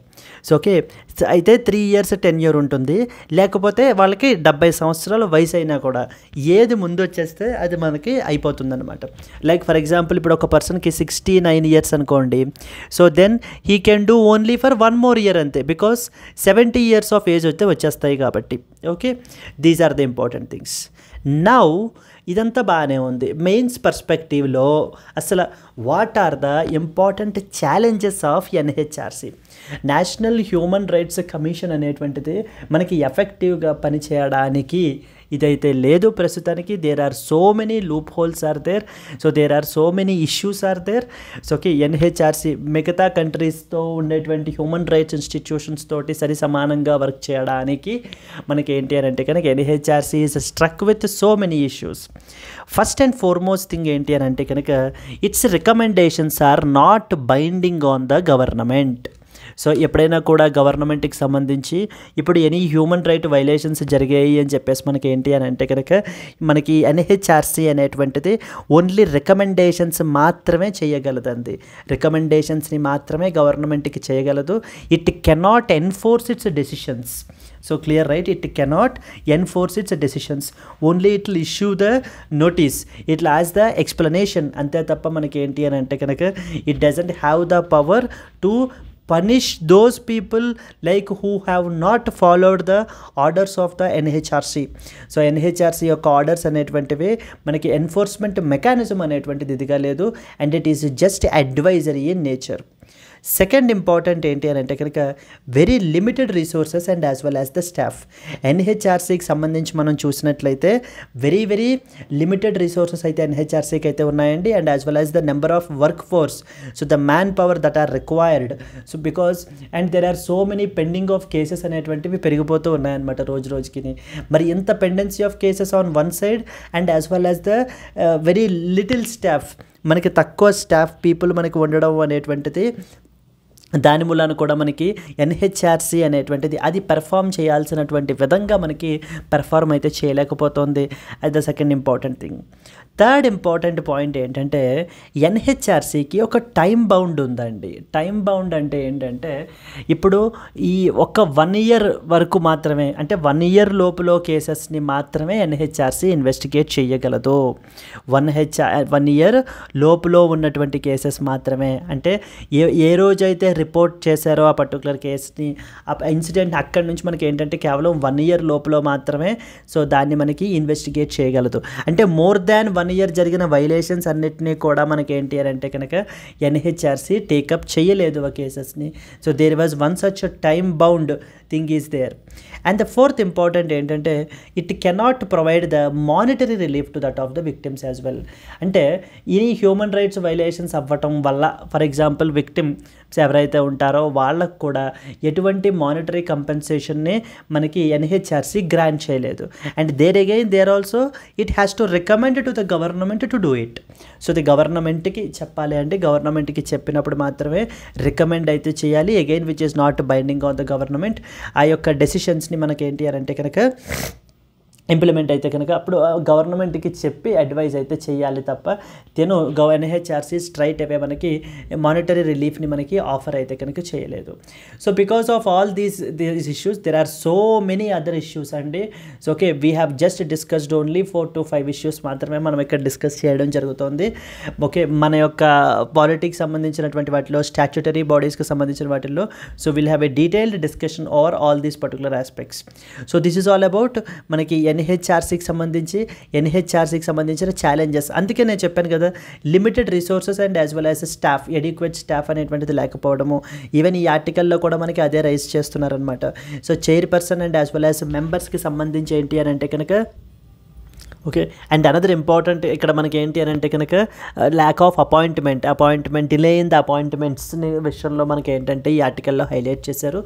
A: So okay, అయితే 3 years tenure ఉంటుంది, లేకపోతే వాళ్ళకి 70 సంవత్సరాల వయసు అయినా కూడా ఏది ముందు వచ్చేస్తే అది మనకి అయిపోతుంది అనమాట. లైక్ ఫర్ ఎగ్జాంపుల్ ఇప్పుడు ఒక పర్సన్కి 69 years అనుకోండి, so then he can do only for 1 more year అంతే, బికాస్ 70 years ఆఫ్ ఏజ్ అయితే వచ్చేస్తాయి కాబట్టి. Okay, these are the important things. Now ఇదంతా బాగానే ఉంది. మెయిన్స్ పర్స్పెక్టివ్లో అసలు what are the important challenges of NHRC? National human rights commission అనేటువంటిది మనకి ఎఫెక్టివ్గా పనిచేయడానికి ఇదైతే లేదు ప్రస్తుతానికి. There are so many loopholes are there, so there are so many issues are there. So okay, NHRC మిగతా కంట్రీస్తో ఉండేటువంటి హ్యూమన్ రైట్స్ ఇన్స్టిట్యూషన్స్ తోటి సరి సమానంగా వర్క్ చేయడానికి మనకి ఏంటి అని అంటే కనుక NHRC is struck with so many issues. First and foremost thing ఏంటి అని అంటే కనుక its recommendations are not binding on the government. So ఎప్పుడైనా కూడా గవర్నమెంట్కి సంబంధించి ఇప్పుడు ఎనీ హ్యూమన్ రైట్ వైలేషన్స్ జరిగాయి అని చెప్పేసి మనకి ఏంటి అని అంటే కనుక మనకి ఎన్హెచ్ఆర్సీ అనేటువంటిది ఓన్లీ రికమెండేషన్స్ మాత్రమే చేయగలదండి. రికమెండేషన్స్ని మాత్రమే గవర్నమెంట్కి చేయగలదు. It cannot enforce it's decisions. So clear, right? It cannot enforce its decisions. Only it will issue the notice. It will ask the explanation. Ante tappa manaki enti ani ante kanaka it doesn't have the power to punish those people like who have not followed the orders of the NHRC. So NHRC యొక్క ఆర్డర్స్ అనేటువంటివి మనకి ఎన్ఫోర్స్మెంట్ మెకానిజం అనేటువంటిది ఇదిగా లేదు, and it is just advisory in nature. Second important ఏంటి అని అంటే కనుక very limited resources and as well as the staff. ఎన్హెచ్ఆర్సీకి సంబంధించి మనం చూసినట్లయితే వెరీ లిమిటెడ్ రిసోర్సెస్ అయితే ఎన్హెచ్ఆర్సీకి అయితే ఉన్నాయండి, and as well as the number of workforce, so the manpower that are required. So because and there are so many pending of cases అనేటువంటివి పెరిగిపోతూ ఉన్నాయన్నమాట రోజుకి. మరి ఇంత pendency of cases on one side and as well as the very little staff, మనకి తక్కువ స్టాఫ్ పీపుల్ మనకి ఉండడం అనేటువంటిది, దాని మూలాన కూడా మనకి ఎన్హెచ్ఆర్సీ అనేటువంటిది అది పెర్ఫామ్ చేయాల్సినటువంటి విధంగా మనకి పెర్ఫార్మ్ అయితే చేయలేకపోతుంది. అది the second important thing. Third important point ఏంటంటే ఎన్హెచ్ఆర్సీకి ఒక టైం బౌండ్ ఉందండి. టైం బౌండ్ అంటే ఏంటంటే ఇప్పుడు ఈ ఒక 1 year వరకు మాత్రమే, అంటే 1 year లోపల కేసెస్ని మాత్రమే ఎన్హెచ్ఆర్సీ ఇన్వెస్టిగేట్ చేయగలదు. 1 year లోపల ఉన్నటువంటి కేసెస్ మాత్రమే, అంటే ఏ రోజైతే రిపోర్ట్ చేశారో ఆ పర్టికులర్ కేసుని, ఆ ఇన్సిడెంట్ అక్కడి నుంచి మనకి ఏంటంటే కేవలం 1 year లోపల మాత్రమే సో దాన్ని మనకి ఇన్వెస్టిగేట్ చేయగలదు. అంటే మోర్ దాన్ 1 year జరిగిన వైలేషన్స్ అన్నిటినీ కూడా మనకి ఏంటి అని అంటే కనుక ఎన్హెచ్ఆర్సీ టేకప్ చేయలేదు ఆ కేసెస్ని. So there was one such time bound thing is there. And the fourth important ఏంటంటే it cannot provide the monetary relief to that of the victims as well. అంటే ఈ హ్యూమన్ రైట్స్ వైలేషన్స్ అవ్వటం వల్ల ఫర్ ఎగ్జాంపుల్ విక్టిమ్స్ ఎవరైతే ఉంటారో వాళ్ళకు కూడా ఎటువంటి మానిటరీ కంపెన్సేషన్ని మనకి ఎన్హెచ్ఆర్సీ గ్రాంట్ చేయలేదు. And there again there also it has to recommend to the government to do it. So the గవర్నమెంట్కి చెప్పాలి అంటే గవర్నమెంట్కి చెప్పినప్పుడు మాత్రమే రికమెండ్ అయితే చేయాలి, again which is not binding on the government. ఆ యొక్క డెసిషన్స్ని మనకి ఏంటి అని అంటే కనుక ఇంప్లిమెంట్ అయితే కనుక అప్పుడు గవర్నమెంట్కి చెప్పి అడ్వైజ్ అయితే చేయాలి తప్ప ఎన్హెచ్ఆర్సీ స్ట్రైట్ అవే మనకి మానిటరీ రిలీఫ్ని మనకి ఆఫర్ అయితే కనుక చేయలేదు. So because of all these issues there are so many other issues అండి. So okay, we have just discussed only 4 to 5 issues మాత్రమే మనం ఇక్కడ డిస్కస్ చేయడం జరుగుతుంది. ఓకే, మన యొక్క పాలిటిక్స్ సంబంధించినటువంటి వాటిలో, స్టాట్యుటరీ బాడీస్కి సంబంధించిన వాటిల్లో, so will have a detailed discussion over all these particular aspects. So this is all about మనకి ఎన్హెచ్ఆర్సీకి సంబంధించిన ఛాలెంజెస్. అందుకే నేను చెప్పాను కదా, limited resources and as well as staff, adequate staff అనేటువంటిది లేకపోవడము. ఈవెన్ ఈ ఆర్టికల్లో కూడా మనకి అదే రైజ్ చేస్తున్నారనమాట. So chairperson and as well as మెంబర్స్కి సంబంధించి ఏంటి అని అంటే కనుక ఓకే. అండ్ అనదర్ ఇంపార్టెంట్ ఇక్కడ మనకి ఏంటి అని అంటే కనుక lack of appointment delay in the appointments విషయంలో మనకి ఏంటంటే ఈ ఆర్టికల్లో హైలైట్ చేశారు.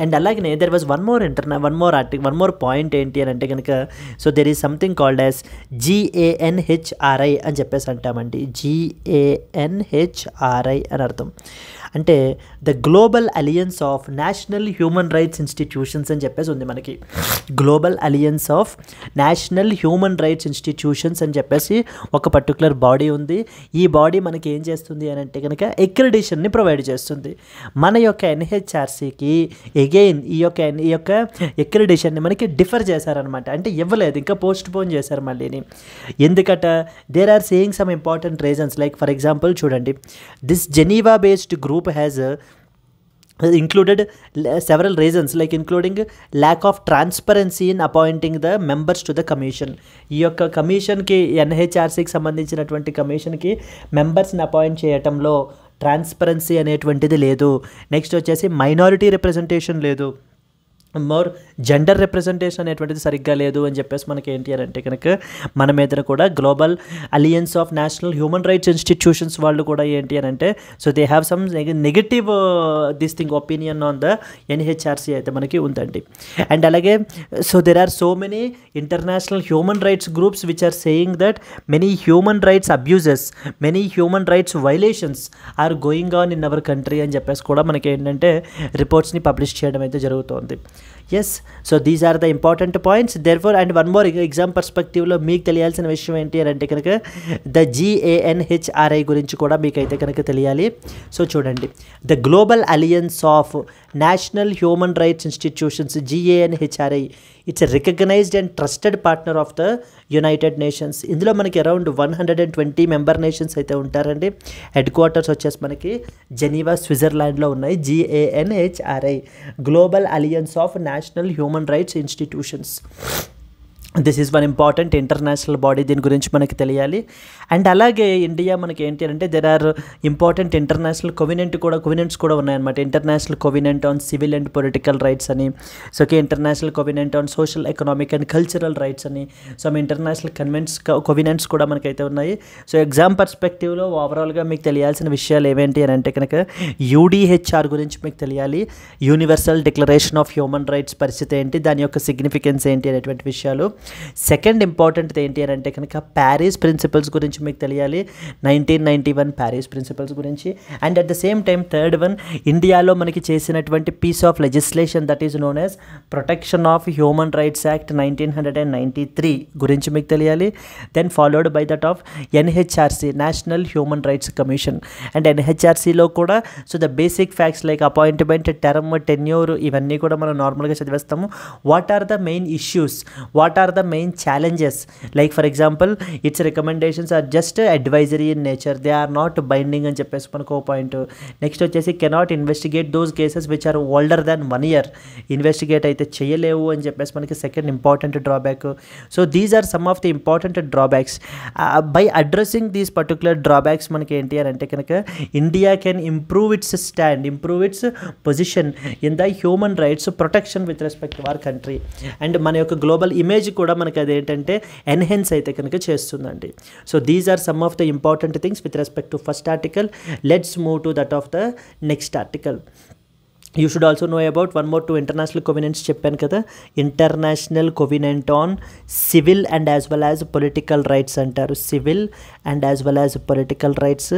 A: అండ్ అలాగే there was one more point ఏంటి అని అంటే కనుక so there is something called as GANHRI అని చెప్పేసి అంటామండి. GANHRI అని అర్థం. అంటే the global alliance of national human rights institutions అని చెప్పేసి ఉంది మనకి. Global alliance of national human rights institutions అని చెప్పేసి ఒక పర్టికులర్ బాడీ ఉంది. ఈ బాడీ మనకి ఏం చేస్తుంది అని అంటే కనుక అక్రిడిషన్ని ప్రొవైడ్ చేస్తుంది. మన యొక్క ఎన్హెచ్ఆర్సీకి అగైన్ ఈ యొక్క అక్రిడిషన్ని మనకి డిఫర్ చేశారనమాట. అంటే ఇవ్వలేదు, ఇంకా పోస్ట్ పోన్ చేశారు మళ్ళీని. ఎందుకట there are saying some important reasons. Like for example చూడండి, this Geneva based group has included several reasons like including lack of transparency in appointing the members to the commission. ఈ యొక్క కమిషన్కి ఎన్హెచ్ఆర్సీకి సంబంధించినటువంటి కమిషన్కి మెంబర్స్ని అపాయింట్ చేయటంలో ట్రాన్స్పరెన్సీ అనేటువంటిది లేదు. నెక్స్ట్ వచ్చేసి మైనారిటీ రిప్రజెంటేషన్ లేదు, మోర్ జెండర్ రిప్రజెంటేషన్ అనేటువంటిది సరిగ్గా లేదు అని చెప్పేసి మనకి ఏంటి అని అంటే కనుక మన మీద కూడా global alliance of national human rights institutions వాళ్ళు కూడా ఏంటి అని అంటే so they have some negative this thing opinion on the NHRC అయితే మనకి ఉందండి. అండ్ అలాగే so there are so many international human rights groups which are saying that many human rights abuses, many human rights violations are going on in our country అని చెప్పేసి కూడా మనకి ఏంటంటే రిపోర్ట్స్ని పబ్లిష్ చేయడం అయితే జరుగుతుంది. Yes. So these are the important points therefore. And one more exam పర్స్పెక్టివ్లో మీకు తెలియాల్సిన విషయం ఏంటి అని అంటే కనుక ద GANHRI గురించి కూడా మీకైతే కనుక తెలియాలి. సో చూడండి, the global alliance of national human rights institutions GANHRI it's a recognised and trusted partner of the United Nations. ఇందులో మనకి అరౌండ్ 120 మెంబర్ నేషన్స్ అయితే ఉంటారండి. హెడ్ క్వార్టర్స్ వచ్చేసి మనకి జెనీవా స్విట్జర్లాండ్లో ఉన్నాయి. GANHRI global alliance of national human rights institutions. This is one important international body, దీని గురించి మనకి తెలియాలి. అండ్ అలాగే ఇండియా మనకి ఏంటి అంటే there are important international covenants కూడా ఉన్నాయన్నమాట. International covenant on civil and political rights అని, so international covenant on social economic and cultural rights అని, సో ఇంటర్నేషనల్ కోవినెంట్స్ కూడా మనకైతే ఉన్నాయి. సో ఎగ్జామ్ పర్స్పెక్టివ్లో ఓవరాల్గా మీకు తెలియాల్సిన విషయాలు ఏమేంటి అని అంటే కనుక UDHR గురించి మీకు తెలియాలి. Universal declaration of human rights పరిస్థితి ఏంటి, దాని యొక్క సిగ్నిఫికెన్స్ ఏంటి అనేటువంటి విషయాలు. సెకండ్ ఇంపార్టెంట్ ఏంటి అని అంటే కనుక ప్యారిస్ ప్రిన్సిపల్స్ గురించి మీకు తెలియాలి. 1991 ప్యారిస్ ప్రిన్సిపల్స్ గురించి. And at the same time third one, ఇండియాలో మనకి చేసినటువంటి piece of legislation that is known as protection of human rights act 1993 గురించి మీకు తెలియాలి. Then followed by that of NHRC national human rights commission. And NHRCలో కూడా so the basic facts like appointment, term, tenure ఇవన్నీ కూడా మనం నార్మల్గా చదివేస్తాము. What are the main issues, what are the main challenges, like for example its recommendations are just advisory in nature, they are not binding అని చెప్పేసి మనకు ఒక పాయింట్. నెక్స్ట్ వచ్చేసి cannot investigate those cases which are older than 1 year, investigate అయితే చేయలేవు అని చెప్పేసి మనకి second important drawback. So these are some of the important drawbacks. By addressing these particular drawbacks మనకి ఏంటి అని అంటే కనుక India can improve its stand, improve its position in the human rights protection with respect to our country. And మన యొక్క గ్లోబల్ ఇమేజ్ కూడా మనకి అదేంటంటే ఎన్హెన్స్ అయితే కనుక చేస్తుందండి. So these are some of the important things with respect to first article. Let's move to that of the next article. You should also know about one more 2 international covenants చెప్పాను కదా. International covenant on civil and as well as political rights అంటారు, civil and as well as political rights.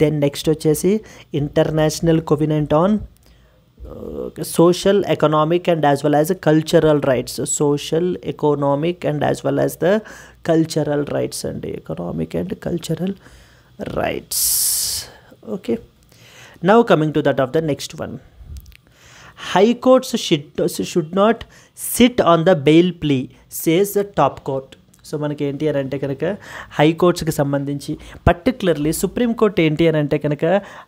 A: Then next వచ్చేసి international covenant on social, economic and as well as cultural rights. Social, economic and as well as the cultural rights and economic and cultural rights. Okay, now coming to that of the next one. High courts should not sit on the bail plea, says the top court. So మనకి ఏంటి అని అంటే కనుక హైకోర్ట్స్కి సంబంధించి పర్టికులర్లీ సుప్రీంకోర్టు ఏంటి అని అంటే కనుక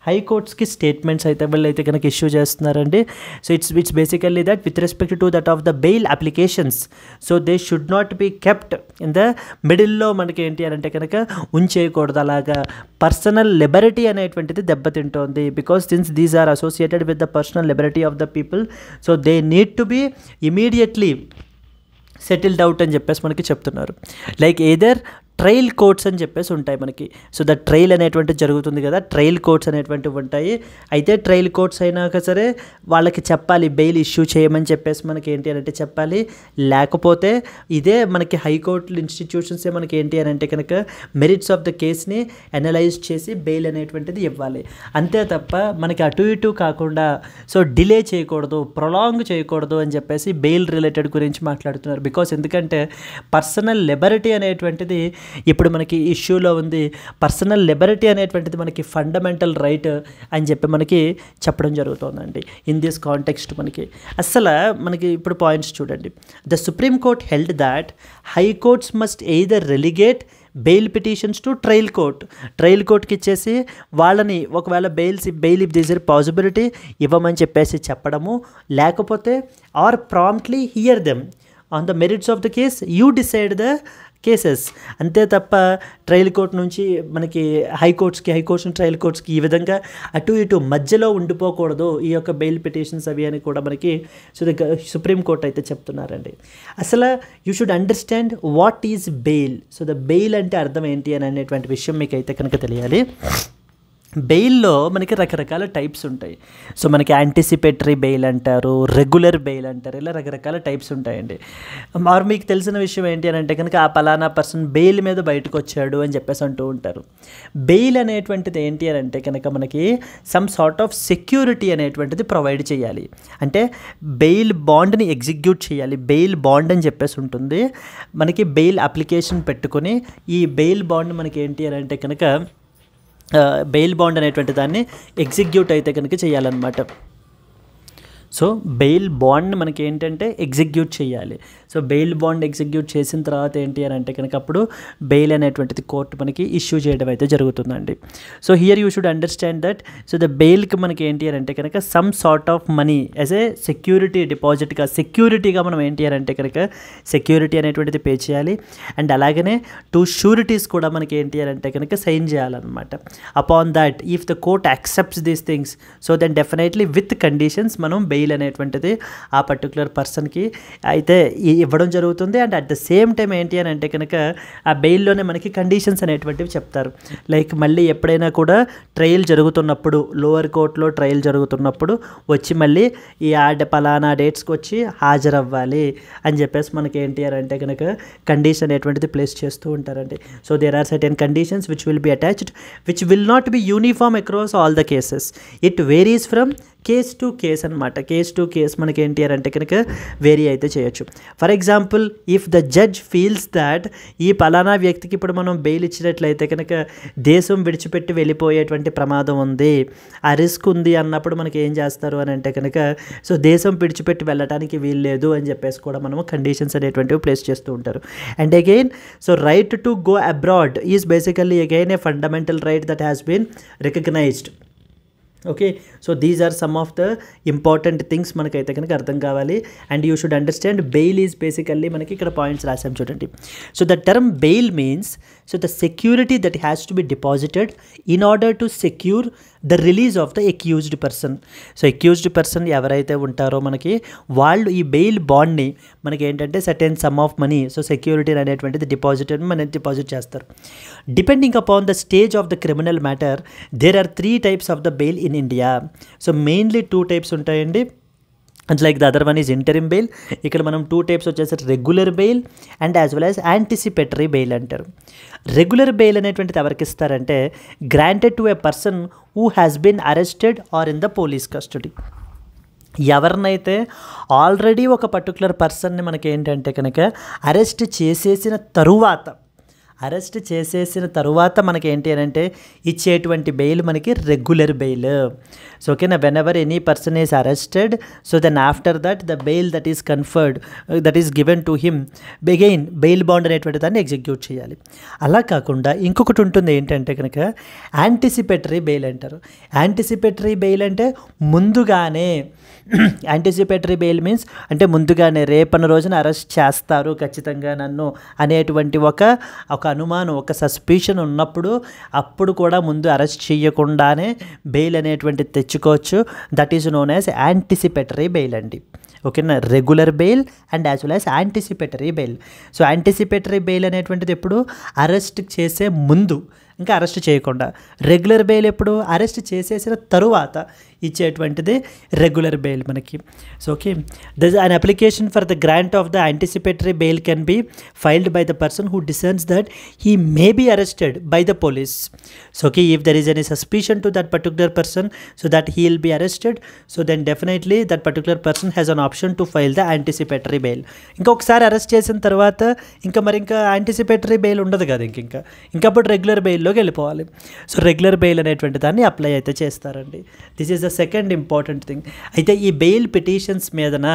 A: హైకోర్ట్స్కి స్టేట్మెంట్స్ అయితే వీళ్ళైతే కనుక ఇష్యూ చేస్తున్నారండి. So it's basically that with respect to that of the bail applications, so they should not be kept in the మిడిల్లో మనకి ఏంటి అని అంటే కనుక ఉంచేయకూడదు. అలాగా పర్సనల్ లిబర్టీ అనేటువంటిది దెబ్బతింటోంది. Because since these are associated with the personal liberty of the people, so they need to be immediately settled out అని చెప్పేసి మనకి చెప్తున్నారు. లైక్ ఏదర్ ట్రయల్ కోర్ట్స్ అని చెప్పేసి ఉంటాయి మనకి. సో ద ట్రయల్ అనేటువంటి జరుగుతుంది కదా, ట్రయల్ కోర్ట్స్ అనేటువంటివి ఉంటాయి. అయితే ట్రయల్ కోర్ట్స్ అయినాక సరే వాళ్ళకి చెప్పాలి బెయిల్ ఇష్యూ చేయమని చెప్పేసి మనకి ఏంటి అని అంటే చెప్పాలి. లేకపోతే ఇదే మనకి హైకోర్టు ఇన్స్టిట్యూషన్సే మనకి ఏంటి అని అంటే కనుక మెరిట్స్ ఆఫ్ ద కేస్ని అనలైజ్ చేసి బెయిల్ అనేటువంటిది ఇవ్వాలి. అంతే తప్ప మనకి అటు ఇటు కాకుండా సో డిలే చేయకూడదు, ప్రొలాంగ్ చేయకూడదు అని చెప్పేసి బెయిల్ రిలేటెడ్ గురించి మాట్లాడుతున్నారు. బికాస్ ఎందుకంటే పర్సనల్ లిబర్టీ అనేటువంటిది ఇప్పుడు మనకి ఇష్యూలో ఉంది. పర్సనల్ లిబర్టీ అనేటువంటిది మనకి ఫండమెంటల్ రైట్ అని చెప్పి మనకి చెప్పడం జరుగుతుందండి. ఇన్ దిస్ కాంటెక్స్ట్ అసలు మనకి ఇప్పుడు పాయింట్స్ చూడండి. The supreme court held that high courts must either relegate bail petitions to trial కోర్ట్కి ఇచ్చేసి వాళ్ళని ఒకవేళ bail if this is possibility ఇవ్వమని చెప్పేసి చెప్పడము, లేకపోతే or promptly hear them on the merits of the case, you decide the cases. అంతే తప్ప ట్రయల్ కోర్ట్ నుంచి మనకి హైకోర్ట్స్ నుంచి ట్రయల్ కోర్ట్స్కి ఈ విధంగా అటు ఇటు మధ్యలో ఉండిపోకూడదు ఈ యొక్క బెయిల్ పిటిషన్స్ అవి అని కూడా మనకి సుప్రీం కోర్ట్ అయితే చెప్తున్నారండి. అసలు you should understand what is bail. So the bail అంటే అర్థం ఏంటి అని అనేటువంటి విషయం మీకు అయితే కనుక తెలియాలి. బెయిల్లో మనకి రకరకాల టైప్స్ ఉంటాయి. సో మనకి యాంటిసిపేటరీ బెయిల్ అంటారు, రెగ్యులర్ బెయిల్ అంటారు, ఇలా రకరకాల టైప్స్ ఉంటాయండి. మరి మీకు తెలిసిన విషయం ఏంటి అని అంటే కనుక ఆ పలానా పర్సన్ బెయిల్ మీద బయటకు వచ్చాడు అని చెప్పేసి అంటూ ఉంటారు. బెయిల్ అనేటువంటిది ఏంటి అని అంటే కనుక మనకి సమ్ సార్ట్ ఆఫ్ సెక్యూరిటీ అనేటువంటిది ప్రొవైడ్ చేయాలి. అంటే బెయిల్ బాండ్ని ఎగ్జిక్యూట్ చేయాలి. బెయిల్ బాండ్ అని చెప్పేసి ఉంటుంది. మనకి బెయిల్ అప్లికేషన్ పెట్టుకొని ఈ బెయిల్ బాండ్ మనకి ఏంటి అని అంటే కనుక బెయిల్ బాండ్ అనేటువంటి దాన్ని ఎగ్జిక్యూట్ అయితే కనుక చేయాలన్నమాట. సో బెయిల్ బాండ్ మనకి ఏంటంటే ఎగ్జిక్యూట్ చేయాలి. సో బెయిల్ బాండ్ ఎగ్జిక్యూట్ చేసిన తర్వాత ఏంటి అని అంటే కనుక అప్పుడు బెయిల్ అనేటువంటిది కోర్టు మనకి ఇష్యూ చేయడం అయితే జరుగుతుందండి. So here you should understand that so the బెయిల్కి మనకి ఏంటి అని అంటే కనుక some sort of money as a security డిపాజిట్గా సెక్యూరిటీగా మనం ఏంటి అని అంటే కనుక సెక్యూరిటీ అనేటువంటిది పే చేయాలి. అండ్ అలాగనే 2 షూరిటీస్ కూడా మనకి ఏంటి అని అంటే కనుక సైన్ చేయాలన్నమాట. Upon that if the court accepts these things so then definitely with conditions మనం బెయిల్ అనేటువంటిది ఆ పర్టికులర్ పర్సన్కి అయితే ఇవ్వడం జరుగుతుంది. And at the same time ఏంటి అని అంటే కనుక ఆ బెయిల్లోనే మనకి కండిషన్స్ అనేటువంటివి చెప్తారు. లైక్ మళ్ళీ ఎప్పుడైనా కూడా ట్రయల్ జరుగుతున్నప్పుడు లోవర్ కోర్టులో ట్రయల్ జరుగుతున్నప్పుడు వచ్చి మళ్ళీ ఈ పలానా డేట్స్కి వచ్చి హాజరవ్వాలి అని చెప్పేసి మనకి ఏంటి అని అంటే కనుక కండిషన్ అనేటువంటిది ప్లేస్ చేస్తూ ఉంటారండి. So there are certain conditions which will be attached which will not be uniform across all the cases. It varies from case to case అనమాట. కేస్ టు కేస్ మనకి ఏంటి అని అంటే కనుక వేరీ అయితే చేయొచ్చు. For example if the judge feels that ఈ పలానా వ్యక్తికి ఇప్పుడు మనం బెయిల్ ఇచ్చినట్లయితే కనుక దేశం విడిచిపెట్టి వెళ్ళిపోయేటువంటి ప్రమాదం ఉంది, ఆ రిస్క్ ఉంది అన్నప్పుడు మనకి ఏం చేస్తారు అని అంటే కనుక సో దేశం విడిచిపెట్టి వెళ్ళడానికి వీల్లేదు అని చెప్పేసి కూడా మనము కండిషన్స్ అనేటువంటివి ప్లేస్ చేస్తూ ఉంటారు. And again so right to go abroad is basically again a fundamental right that has been recognised. Okay, so these are some of the important things మనకైతే కనుక అర్థం కావాలి. And you should understand bail is basically మనకి ఇక్కడ పాయింట్స్ రాసాం చూడండి. So the term bail means so the security that has to be deposited in order to secure the release of the accused person. So accused person ఎవరైతే ఉంటారో మనకి వాళ్ళు ఈ బెయిల్ బాండ్ని మనకి ఏంటంటే certain sum of money so security అనేటువంటిది డిపాజిట్ చేస్తారు. Depending upon the stage of the criminal matter there are 3 types of the bail in India. So mainly 2 types ఉంటాయండి. And like the other one is interim bail. ఇక్కడ మనం 2 టైప్స్ వచ్చేసి regular bail and as well as anticipatory bail అంటారు. రెగ్యులర్ బెయిల్ అనేటువంటిది ఎవరికి ఇస్తారంటే granted to a person who has been arrested or in the police custody. ఎవరినైతే ఆల్రెడీ ఒక పర్టికులర్ పర్సన్ని మనకి ఏంటంటే కనుక అరెస్ట్ చేసేసిన తరువాత మనకి ఏంటి అని అంటే ఇచ్చేటువంటి బెయిల్ మనకి రెగ్యులర్ బెయిల్. సో ఓకేనా, whenever any person is arrested so then after that the bail that is conferred that is given to him again bail bond అనేటువంటి దాన్ని ఎగ్జిక్యూట్ చేయాలి. అలా కాకుండా ఇంకొకటి ఉంటుంది ఏంటంటే కనుక యాంటిసిపేటరీ బెయిల్ అంటారు. యాంటిసిపేటరీ బెయిల్ అంటే ముందుగానే యాంటిసిపేటరీ బెయిల్ మీన్స్ అంటే ముందుగానే రేపన్న రోజున అరెస్ట్ చేస్తారు ఖచ్చితంగా నన్ను అనేటువంటి ఒక అనుమానం ఒక సస్పిషన్ ఉన్నప్పుడు అప్పుడు కూడా ముందు అరెస్ట్ చేయకుండానే బెయిల్ అనేటువంటి తెచ్చుకోవచ్చు. That is known as anticipatory bail అండి. ఓకేనా, regular bail and as well as anticipatory bail. So anticipatory bail అనేటువంటిది ఎప్పుడు అరెస్ట్ చేసే ముందు, ఇంకా అరెస్ట్ చేయకుండా. రెగ్యులర్ బెయిల్ ఎప్పుడు అరెస్ట్ చేసేసిన తరువాత ఇచ్చేటువంటిది రెగ్యులర్ బెయిల్ మనకి. So okay, this an application for the grant of the anticipatory bail can be filed by the person who discerns that he may be arrested by the police. So okay, if there is any suspicion to that particular person so that he will be arrested so then definitely that particular person has an option to file the anticipatory bail. ఇంకొకసారి అరెస్ట్ చేసిన తర్వాత ఇంకా యాంటిసిపేటరీ బెయిల్ ఉండదు కదా, ఇంకప్పుడు రెగ్యులర్ బెయిల్లోకి వెళ్ళిపోవాలి. సో రెగ్యులర్ బెయిల్ అనేటువంటి దాన్ని అప్లై అయితే చేస్తారండి. This is the second important thing. అయితే ఈ బెయిల్ పిటిషన్స్ మీదన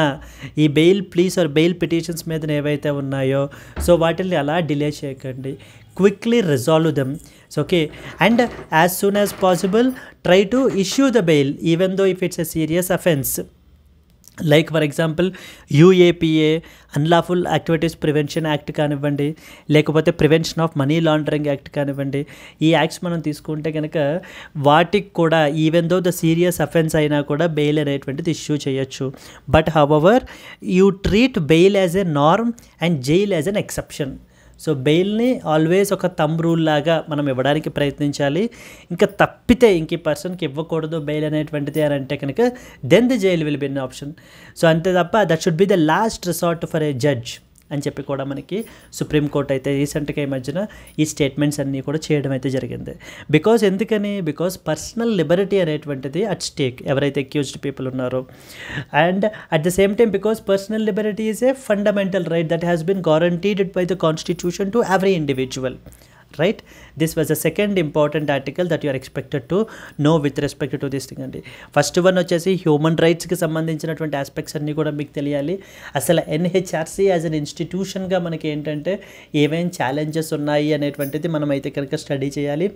A: ఈ bail pleas or bail petitions మీదన ఏవైతే ఉన్నాయో సో వాటిని అలా డిలే చేయకండి. Quickly resolve them. So okay, and as soon as possible try to issue the bail even though if it's a serious offence. Like for example UAPA unlawful activities prevention act కానివ్వండి, లేకపోతే prevention of money laundering act కానివ్వండి, ఈ యాక్ట్స్ మనం తీసుకుంటే కనుక వాటికి కూడా even though the serious offence అయినా కూడా బెయిల్ అనేటువంటిది ఇష్యూ చేయొచ్చు. But however you treat bail as a norm and jail as an exception. So బెయిల్ని ఆల్వేస్ ఒక థంబ్ రూల్ లాగా మనం ఇవ్వడానికి ప్రయత్నించాలి. ఇంకా తప్పితే ఇంక ఈ పర్సన్కి ఇవ్వకూడదు బెయిల్ అనేటువంటిది అని అంటే కనుక then the jail will be an option. So అంతే తప్ప that should be the last resort for a judge అని చెప్పి కూడా మనకి సుప్రీంకోర్టు అయితే రీసెంట్గా ఈ మధ్యన ఈ స్టేట్మెంట్స్ అన్నీ కూడా చేయడం అయితే జరిగింది. బికాజ్ పర్సనల్ లిబర్టీ అనేటువంటిది అట్ స్టేక్ ఎవరైతే అక్యూజ్డ్ పీపుల్ ఉన్నారో. And at the same time because personal liberty is a fundamental right that has been guaranteed by the constitution to every individual. Right, this was the second important article that you are expected to know with respect to this thing అండి. ఫస్ట్ వన్ వచ్చేసి హ్యూమన్ రైట్స్కి సంబంధించినటువంటి ఆస్పెక్ట్స్ అన్నీ కూడా మీకు తెలియాలి. అసలు ఎన్హెచ్ఆర్సీ యాజ్ అన్ ఇన్స్టిట్యూషన్గా మనకి ఏంటంటే ఏమేం ఛాలెంజెస్ ఉన్నాయి అనేటువంటిది మనం అయితే కనుక స్టడీ చేయాలి.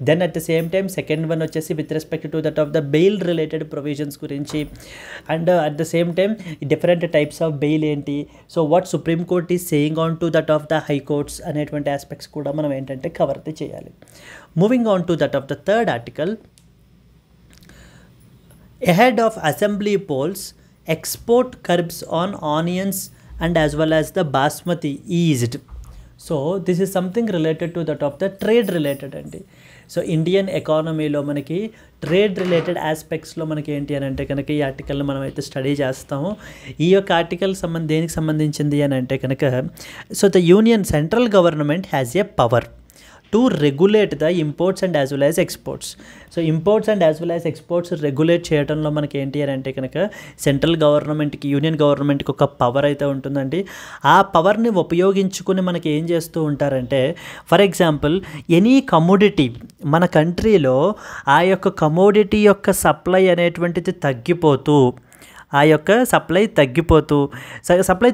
A: Then at the same time second one వచ్చేసి with respect to that of the bail related provisions గురించి, and at the same time different types of bail ఏంటి, so what supreme court is saying on to that of the high courts అనేటువంటి ఆస్పెక్ట్స్ కూడా మనం ఏంటంటే కవర్ అయితే చేయాలి. Moving on to that of the third article, ahead of assembly polls, export curbs on onions and as well as the basmati eased. So this is something related to that of the trade related అండి. సో ఇండియన్ ఎకానమీలో మనకి ట్రేడ్ రిలేటెడ్ ఆస్పెక్ట్స్లో మనకి ఏంటి అని అంటే కనుక ఈ ఆర్టికల్ని మనం అయితే స్టడీ చేస్తాము. ఈ యొక్క ఆర్టికల్ దేనికి సంబంధించింది అని అంటే కనుక, so the union central government has a power to regulate the imports and as well as exports. So imports and as well as exports regulate చేయడంలో మనకి ఏంటి అని అంటే కనుక సెంట్రల్ గవర్నమెంట్కి, యూనియన్ గవర్నమెంట్కి ఒక పవర్ అయితే ఉంటుందండి. ఆ పవర్ని ఉపయోగించుకుని మనకి ఏం చేస్తూ ఉంటారంటే, ఫర్ ఎగ్జాంపుల్ ఎనీ కమోడిటీ మన కంట్రీలో ఆ యొక్క కమోడిటీ యొక్క సప్లై అనేటువంటిది తగ్గిపోతూ, ఆ యొక్క సప్లై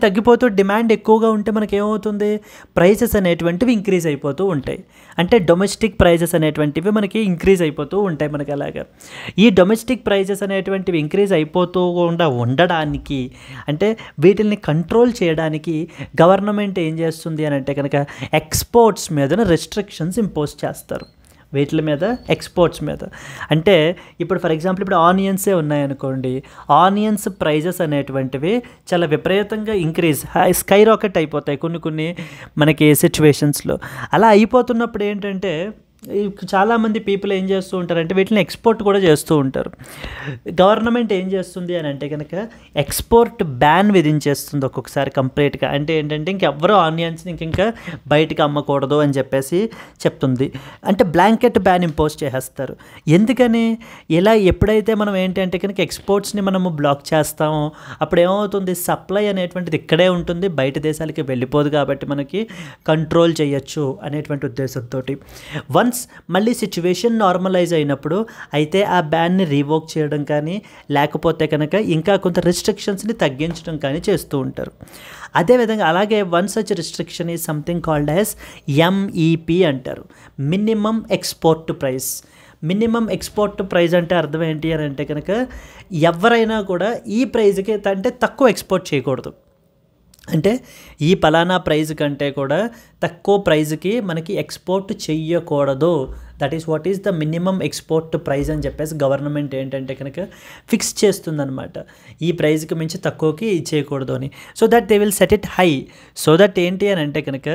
A: తగ్గిపోతూ డిమాండ్ ఎక్కువగా ఉంటే మనకి ఏమవుతుంది, ప్రైసెస్ అనేటువంటివి ఇంక్రీజ్ అయిపోతూ ఉంటాయి. అంటే డొమెస్టిక్ ప్రైజెస్ అనేటువంటివి మనకి ఇంక్రీజ్ అయిపోతూ ఉంటాయి మనకి. అలాగా ఈ డొమెస్టిక్ ప్రైజెస్ అనేటువంటివి ఇంక్రీజ్ అయిపోతూకుండా ఉండడానికి, అంటే వీటిని కంట్రోల్ చేయడానికి గవర్నమెంట్ ఏం చేస్తుంది అని అంటే కనుక ఎక్స్పోర్ట్స్ మీద రెస్ట్రిక్షన్స్ ఇంపోజ్ చేస్తారు. వీటి మీద, ఎక్స్పోర్ట్స్ మీద. అంటే ఇప్పుడు ఫర్ ఎగ్జాంపుల్ ఇప్పుడు ఆనియన్సే ఉన్నాయనుకోండి, ఆనియన్స్ ప్రైజెస్ అనేటువంటివి చాలా విపరీతంగా స్కై రాకెట్ అయిపోతాయి కొన్ని మనకి సిచ్యువేషన్స్లో. అలా అయిపోతున్నప్పుడు ఏంటంటే చాలామంది పీపుల్ ఏం చేస్తూ ఉంటారంటే వీటిని ఎక్స్పోర్ట్ కూడా చేస్తూ ఉంటారు. గవర్నమెంట్ ఏం చేస్తుంది అని అంటే కనుక ఎక్స్పోర్ట్ బ్యాన్ విధించేస్తుంది ఒక్కొక్కసారి కంప్లీట్గా. అంటే ఏంటంటే ఇంకెవ్వరూ ఆనియన్స్ని ఇంకా బయటకు అమ్మకూడదు అని చెప్పేసి చెప్తుంది. అంటే బ్లాంకెట్ బ్యాన్ ఇంపోజ్ చేసేస్తారు. ఎందుకని ఇలా ఎప్పుడైతే మనం ఏంటంటే కనుక ఎక్స్పోర్ట్స్ని మనము బ్లాక్ చేస్తామో అప్పుడు ఏమవుతుంది, సప్లై అనేటువంటిది ఇక్కడే ఉంటుంది, బయట దేశాలకి వెళ్ళిపోదు. కాబట్టి మనకి కంట్రోల్ చేయొచ్చు అనేటువంటి ఉద్దేశంతో వన్స్ మళ్ళీ సిచ్యువేషన్ నార్మలైజ్ అయినప్పుడు అయితే ఆ బ్యాన్ని రీవోక్ చేయడం కానీ లేకపోతే కనుక ఇంకా కొంత రిస్ట్రిక్షన్స్ని తగ్గించడం కానీ చేస్తూ ఉంటారు. అదేవిధంగా అలాగే one such restriction is something called as MEP అంటారు, minimum export price. Minimum export price అంటే అర్థం ఏంటి అని అంటే కనుక ఎవరైనా కూడా ఈ ప్రైజ్కి అంటే తక్కువ ఎక్స్పోర్ట్ చేయకూడదు. అంటే ఈ పలానా ప్రైజ్ కంటే కూడా తక్కువ ప్రైజ్కి మనకి ఎక్స్పోర్ట్ చెయ్యకూడదు. That is what is the minimum export price అని చెప్పేసి గవర్నమెంట్ ఏంటంటే కనుక ఫిక్స్ చేస్తుందన్నమాట. ఈ ప్రైజ్కి మించి తక్కువకి చేయకూడదు అని. So that they will set it high. So that ఏంటి అని అంటే కనుక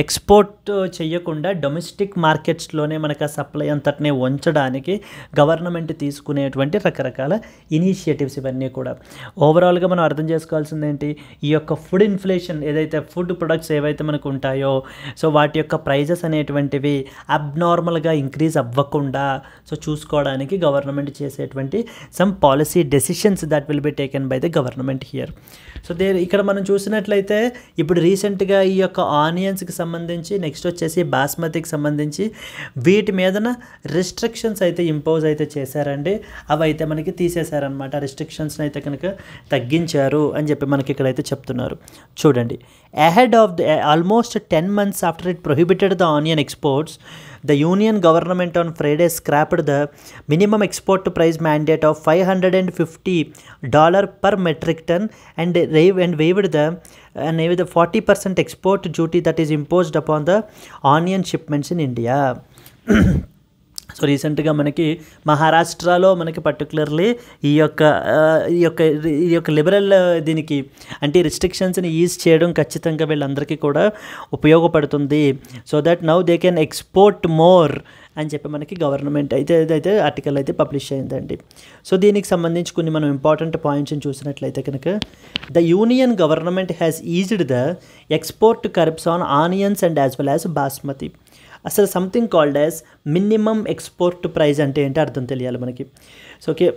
A: ఎక్స్పోర్ట్ చేయకుండా డొమెస్టిక్ మార్కెట్స్లోనే మనకు ఆ సప్లై అంతటినే ఉంచడానికి గవర్నమెంట్ తీసుకునేటువంటి రకరకాల ఇనిషియేటివ్స్ ఇవన్నీ కూడా. ఓవరాల్గా మనం అర్థం చేసుకోవాల్సింది ఏంటి, ఈ యొక్క ఫుడ్ ఇన్ఫ్లేషన్ ఏదైతే ఫుడ్ ప్రొడక్ట్స్ ఏవైతే మనకు ఉంటాయో సో వాటి యొక్క ప్రైజెస్ అనేటువంటివి అబ్నార్మల్గా ఇంక్రీజ్ అవ్వకుండా సో చూసుకోవడానికి గవర్నమెంట్ చేసేటువంటి some policy decisions that will be taken by the government here. So ఇక్కడ మనం చూసినట్లయితే ఇప్పుడు రీసెంట్గా ఈ యొక్క ఆనియన్స్కి సంబంధించి, నెక్స్ట్ వచ్చేసి బాస్మతికి సంబంధించి వీటి మీదన రిస్ట్రిక్షన్స్ అయితే ఇంపోజ్ అయితే చేశారండి. అవి అయితే మనకి తీసేశారనమాట. రిస్ట్రిక్షన్స్ని అయితే కనుక తగ్గించారు అని చెప్పి మనకి ఇక్కడైతే చెప్తున్నారు. చూడండి, ahead of the almost 10 months after it prohibited the onion exports, the union government on Friday scrapped the minimum export price mandate of $550 per metric ton and waived the 40% export duty that is imposed upon the onion shipments in India. So రీసెంట్గా మనకి మహారాష్ట్రలో మనకి పర్టికులర్లీ ఈ యొక్క లిబరల్ దీనికి అంటే రిస్ట్రిక్షన్స్ని ఈజ్ చేయడం ఖచ్చితంగా వీళ్ళందరికీ కూడా ఉపయోగపడుతుంది. So that now they can export more అని చెప్పి మనకి గవర్నమెంట్ అయితే ఆర్టికల్ అయితే పబ్లిష్ అయిందండి. సో దీనికి సంబంధించి కొన్ని మనం ఇంపార్టెంట్ పాయింట్స్ని చూసినట్లయితే కనుక the union government has eased the export curbs on onions and as well as basmati. అసలు something called as minimum export price అంటే ఏంటో అర్థం తెలియాలి మనకి. So okay,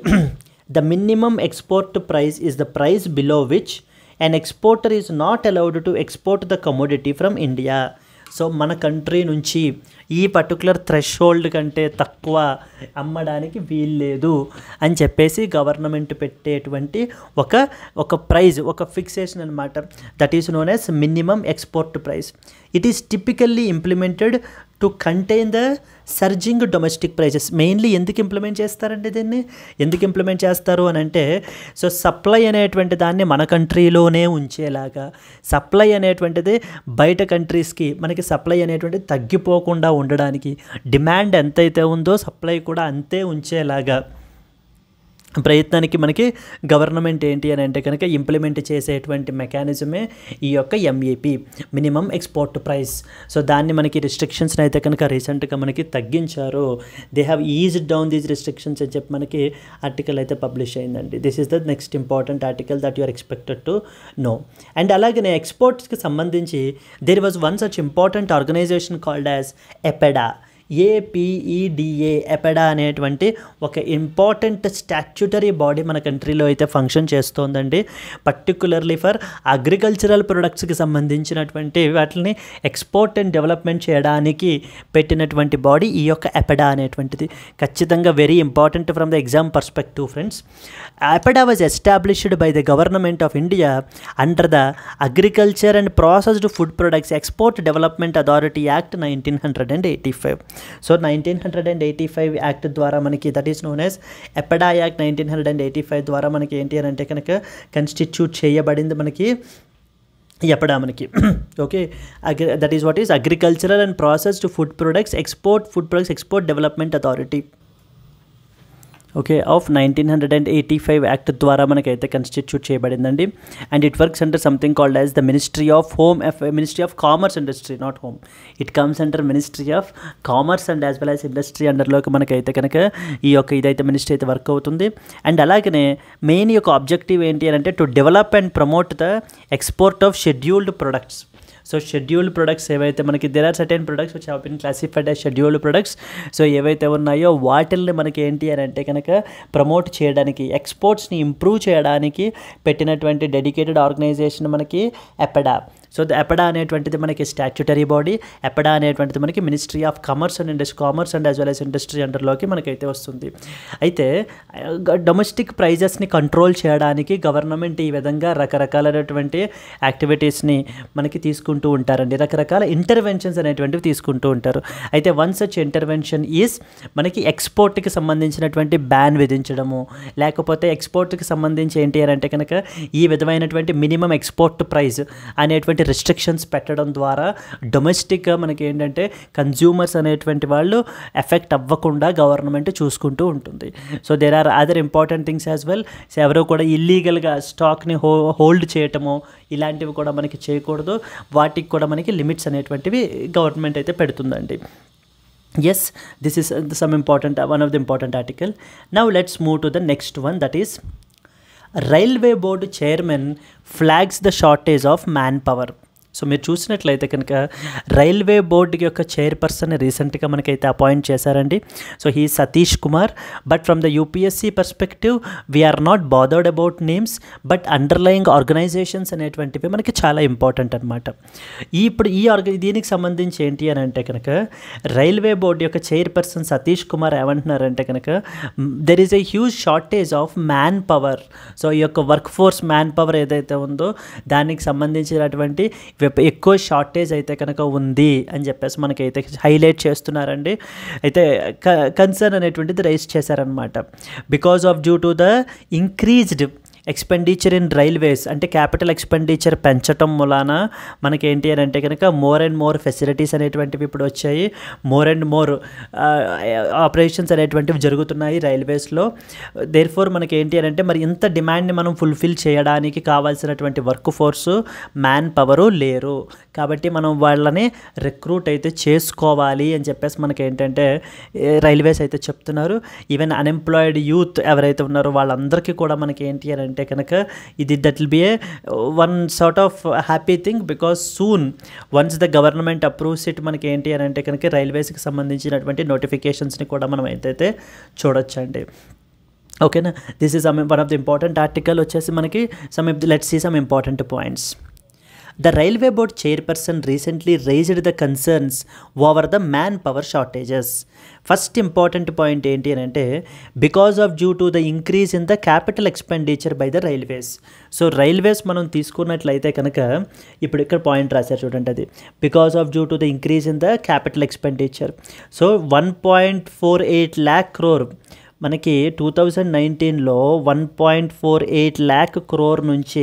A: the minimum export price is the price below which an exporter is not allowed to export the commodity from India. So మన కంట్రీ నుంచి ఈ పర్టికులర్ థ్రెషోల్డ్ కంటే తక్కువ అమ్మడానికి వీల్లేదు అని చెప్పేసి గవర్నమెంట్ పెట్టేటువంటి ఒక ప్రైజ్, ఒక ఫిక్సేషన్ అనమాట. That is known as minimum export price. It is typically implemented to contain the surging domestic prices. Mainly ఎందుకు ఇంప్లిమెంట్ చేస్తారంటే దీన్ని ఎందుకు ఇంప్లిమెంట్ చేస్తారు అని అంటే, సో సప్లై అనేటువంటి దాన్ని మన కంట్రీలోనే ఉంచేలాగా, సప్లై అనేటువంటిది బయట కంట్రీస్కి మనకి సప్లై అనేటువంటిది తగ్గిపోకుండా ఉండడానికి, డిమాండ్ ఎంతైతే ఉందో సప్లై కూడా అంతే ఉంచేలాగా ప్రయత్నానికి మనకి గవర్నమెంట్ ఏంటి అని అంటే కనుక ఇంప్లిమెంట్ చేసేటువంటి మెకానిజమే ఈ యొక్క MEP, minimum export price. So దాన్ని మనకి రిస్ట్రిక్షన్స్ని అయితే కనుక రీసెంట్గా మనకి తగ్గించారు. They have eased down these restrictions అని చెప్పి మనకి ఆర్టికల్ అయితే పబ్లిష్ అయిందండి. This is the next important article that you are expected to know. And అలాగనే ఎక్స్పోర్ట్స్కి సంబంధించి there was one such important organisation called as APEDA, APEDA, APEDA అనేటువంటి ఒక ఇంపార్టెంట్ స్టాట్యూటరీ బాడీ మన కంట్రీలో అయితే ఫంక్షన్ చేస్తోందండి. పర్టికులర్లీ ఫర్ అగ్రికల్చరల్ ప్రొడక్ట్స్కి సంబంధించినటువంటి వాటిని ఎక్స్పోర్ట్ అండ్ డెవలప్మెంట్ చేయడానికి పెట్టినటువంటి బాడీ ఈ యొక్క ఎపెడా అనేటువంటిది. ఖచ్చితంగా very important from the exam perspective friends. ఎపెడా was established by the government of India under the agriculture and processed food products export development authority act 1985. So 1985 act ద్వారా మనకి that is known as ఎపెడా act 1985 ద్వారా మనకి ఏంటి అని అంటే కనుక కన్స్టిట్యూట్ చేయబడింది మనకి ఎపెడా మనకి. Okay, that is what is agricultural and processed food products export development authority. Okay, of 1985 act ద్వారా మనకైతే కన్స్టిట్యూట్ చేయబడిందండి. And it works under something called as the ministry of commerce industry, not home. It comes under ministry of commerce and as well as industry అండర్లోకి మనకైతే కనుక ఈ యొక్క ఇదైతే మినిస్ట్రీ అయితే వర్క్ అవుతుంది. అండ్ అలాగనే మెయిన్ యొక్క ఆబ్జెక్టివ్ ఏంటి అని అంటే to develop and promote the export of scheduled products. So scheduled products ఏవైతే మనకి there are certain products which have been classified as scheduled products. So ఏవైతే ఉన్నాయో వాటిల్ని మనకి ఏంటి అని అంటే కనుక ప్రమోట్ చేయడానికి, ఎక్స్పోర్ట్స్ని ఇంప్రూవ్ చేయడానికి పెట్టినటువంటి డెడికేటెడ్ ఆర్గనైజేషన్ మనకి ఎపెడా. సో ద ఎపెడా అనేటువంటిది మనకి స్టాట్యూటరీ బాడీ. ఎపెడా అనేటువంటిది మనకి ministry of commerce and as well as industry అండర్లోకి మనకైతే వస్తుంది. అయితే డొమెస్టిక్ ప్రైజెస్ని కంట్రోల్ చేయడానికి గవర్నమెంట్ ఈ విధంగా రకరకాలైనటువంటి యాక్టివిటీస్ని మనకి తీసుకుంటూ ఉంటారండి, రకరకాల ఇంటర్వెన్షన్స్ అనేటువంటివి తీసుకుంటూ ఉంటారు. అయితే వన్ సచ్ ఇంటర్వెన్షన్ ఈజ్ మనకి ఎక్స్పోర్ట్కి సంబంధించినటువంటి బ్యాన్ విధించడము, లేకపోతే ఎక్స్పోర్ట్కి సంబంధించి ఏంటి అని అంటే కనుక ఈ విధమైనటువంటి మినిమం ఎక్స్పోర్ట్ ప్రైస్ అనేటువంటి రిస్ట్రిక్షన్స్ పెట్టడం ద్వారా డొమెస్టిక్గా మనకి ఏంటంటే కన్జ్యూమర్స్ అనేటువంటి వాళ్ళు ఎఫెక్ట్ అవ్వకుండా గవర్నమెంట్ చూసుకుంటూ ఉంటుంది. So there are other important things as well. So ఎవరో కూడా ఇల్లీగల్గా స్టాక్ని హోల్డ్ చేయటము ఇలాంటివి కూడా మనకి చేయకూడదు. వాటికి కూడా మనకి లిమిట్స్ అనేటువంటివి గవర్నమెంట్ అయితే పెడుతుందండి. Yes, this is one of the important article. Now let's move to the next one, that is Railway Board Chairman flags the shortage of manpower. So మీరు చూసినట్లయితే కనుక రైల్వే బోర్డు యొక్క చైర్పర్సన్ రీసెంట్గా మనకైతే అపాయింట్ చేశారండి. So he Satish Kumar. But from the UPSC perspective we are not bothered about names, but underlying organisations అనేటువంటివి మనకి చాలా ఇంపార్టెంట్ అనమాట. ఇప్పుడు దీనికి సంబంధించి ఏంటి అని అంటే కనుక రైల్వే బోర్డు యొక్క చైర్పర్సన్ సతీష్ కుమార్ ఏమంటున్నారంటే కనుక there is a huge shortage of manpower. So ఈ యొక్క వర్క్ ఫోర్స్ మ్యాన్ పవర్ ఏదైతే ఉందో దానికి సంబంధించినటువంటి ఎక్కువ షార్టేజ్ అయితే కనుక ఉంది అని చెప్పేసి మనకైతే హైలైట్ చేస్తున్నారండి. అయితే కన్సర్న్ అనేటువంటిది రైజ్ చేశారనమాట. Because of due to the increased expenditure in railways అంటే క్యాపిటల్ ఎక్స్పెండిచర్ పెంచటం మూలాన మనకి ఏంటి అని అంటే కనుక మోర్ అండ్ మోర్ ఫెసిలిటీస్ అనేటువంటివి ఇప్పుడు వచ్చాయి, మోర్ అండ్ మోర్ ఆపరేషన్స్ అనేటువంటివి జరుగుతున్నాయి రైల్వేస్లో. దేర్ఫోర్ మనకి ఏంటి అని అంటే మరి ఇంత డిమాండ్ని మనం ఫుల్ఫిల్ చేయడానికి కావాల్సినటువంటి వర్క్ ఫోర్సు మ్యాన్ పవరు లేరు, కాబట్టి మనం వాళ్ళని రిక్రూట్ అయితే చేసుకోవాలి అని చెప్పేసి మనకి ఏంటంటే రైల్వేస్ అయితే చెప్తున్నారు. ఈవెన్ అన్ఎంప్లాయిడ్ యూత్ ఎవరైతే ఉన్నారో వాళ్ళందరికీ కూడా మనకి ఏంటి అని అంటే కనుక ఇది that will be A one sort of happy thing because soon once the government approves it మనకి ఏంటి అని అంటే కనుక రైల్వేస్కి సంబంధించినటువంటి నోటిఫికేషన్స్ని కూడా మనం అయితే చూడొచ్చండి. ఓకేనా, this is one of the important article. వచ్చేసి మనకి let's see some important points. The Railway Board chairperson recently raised the concerns over the manpower shortages. First important point ఏంటి అని అంటే due to the increase in the capital expenditure by the railways. So railways మనం తీసుకున్నట్లయితే కనుక ఇప్పుడు ఇక్కడ పాయింట్ రాశారు చూడండి, అది due to the increase in the capital expenditure. So 1.48 lakh crore మనకి 2019లో 1.48 lakh crore నుంచి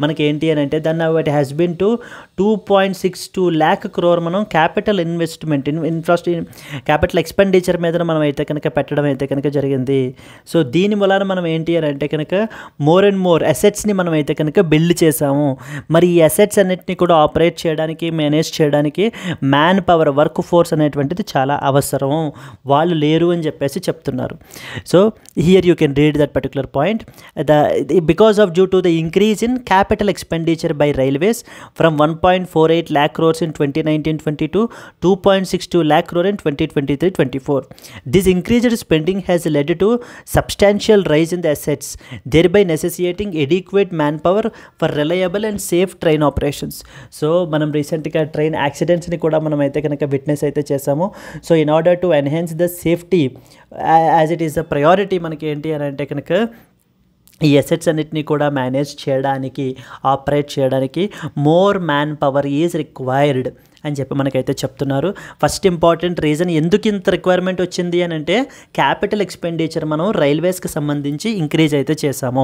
A: మనకి ఏంటి అని అంటే దాన్ని it has been to 2.62 lakh crore మనం క్యాపిటల్ ఇన్వెస్ట్మెంట్ క్యాపిటల్ ఎక్స్పెండిచర్ మీద మనం అయితే కనుక పెట్టడం అయితే కనుక జరిగింది. సో దీని వలన మనం ఏంటి అని అంటే కనుక మోర్ అండ్ మోర్ అసెట్స్ని మనం అయితే కనుక బిల్డ్ చేసాము. మరి ఈ అసెట్స్ అన్నిటిని కూడా ఆపరేట్ చేయడానికి మేనేజ్ చేయడానికి మ్యాన్ పవర్ వర్క్ ఫోర్స్ అనేటువంటిది చాలా అవసరం, వాళ్ళు లేరు అని చెప్పేసి చెప్తున్నారు. So here you can read that particular point. Due to the increase in capital expenditure by railways from 1.48 lakh crores in 2019-22 2.62 lakh crore in 2023-24. This increased spending has led to substantial rise in the assets, thereby necessitating adequate manpower for reliable and safe train operations. So మనం రీసెంట్గా ట్రైన్ యాక్సిడెంట్స్ని కూడా మనం అయితే కనుక విట్నెస్ అయితే చేసాము. So in order to enhance the safety as it is the priority మనకి ఏంటి అని అంటే కనుక ఈ అసెట్స్ అన్నిటినీ కూడా మేనేజ్ చేయడానికి ఆపరేట్ చేయడానికి more man power is required అని చెప్పి మనకైతే చెప్తున్నారు. ఫస్ట్ ఇంపార్టెంట్ రీజన్ ఎందుకు ఇంత రిక్వైర్మెంట్ వచ్చింది అని అంటే క్యాపిటల్ ఎక్స్పెండిచర్ మనం రైల్వేస్కి సంబంధించి ఇంక్రీజ్ అయితే చేసాము.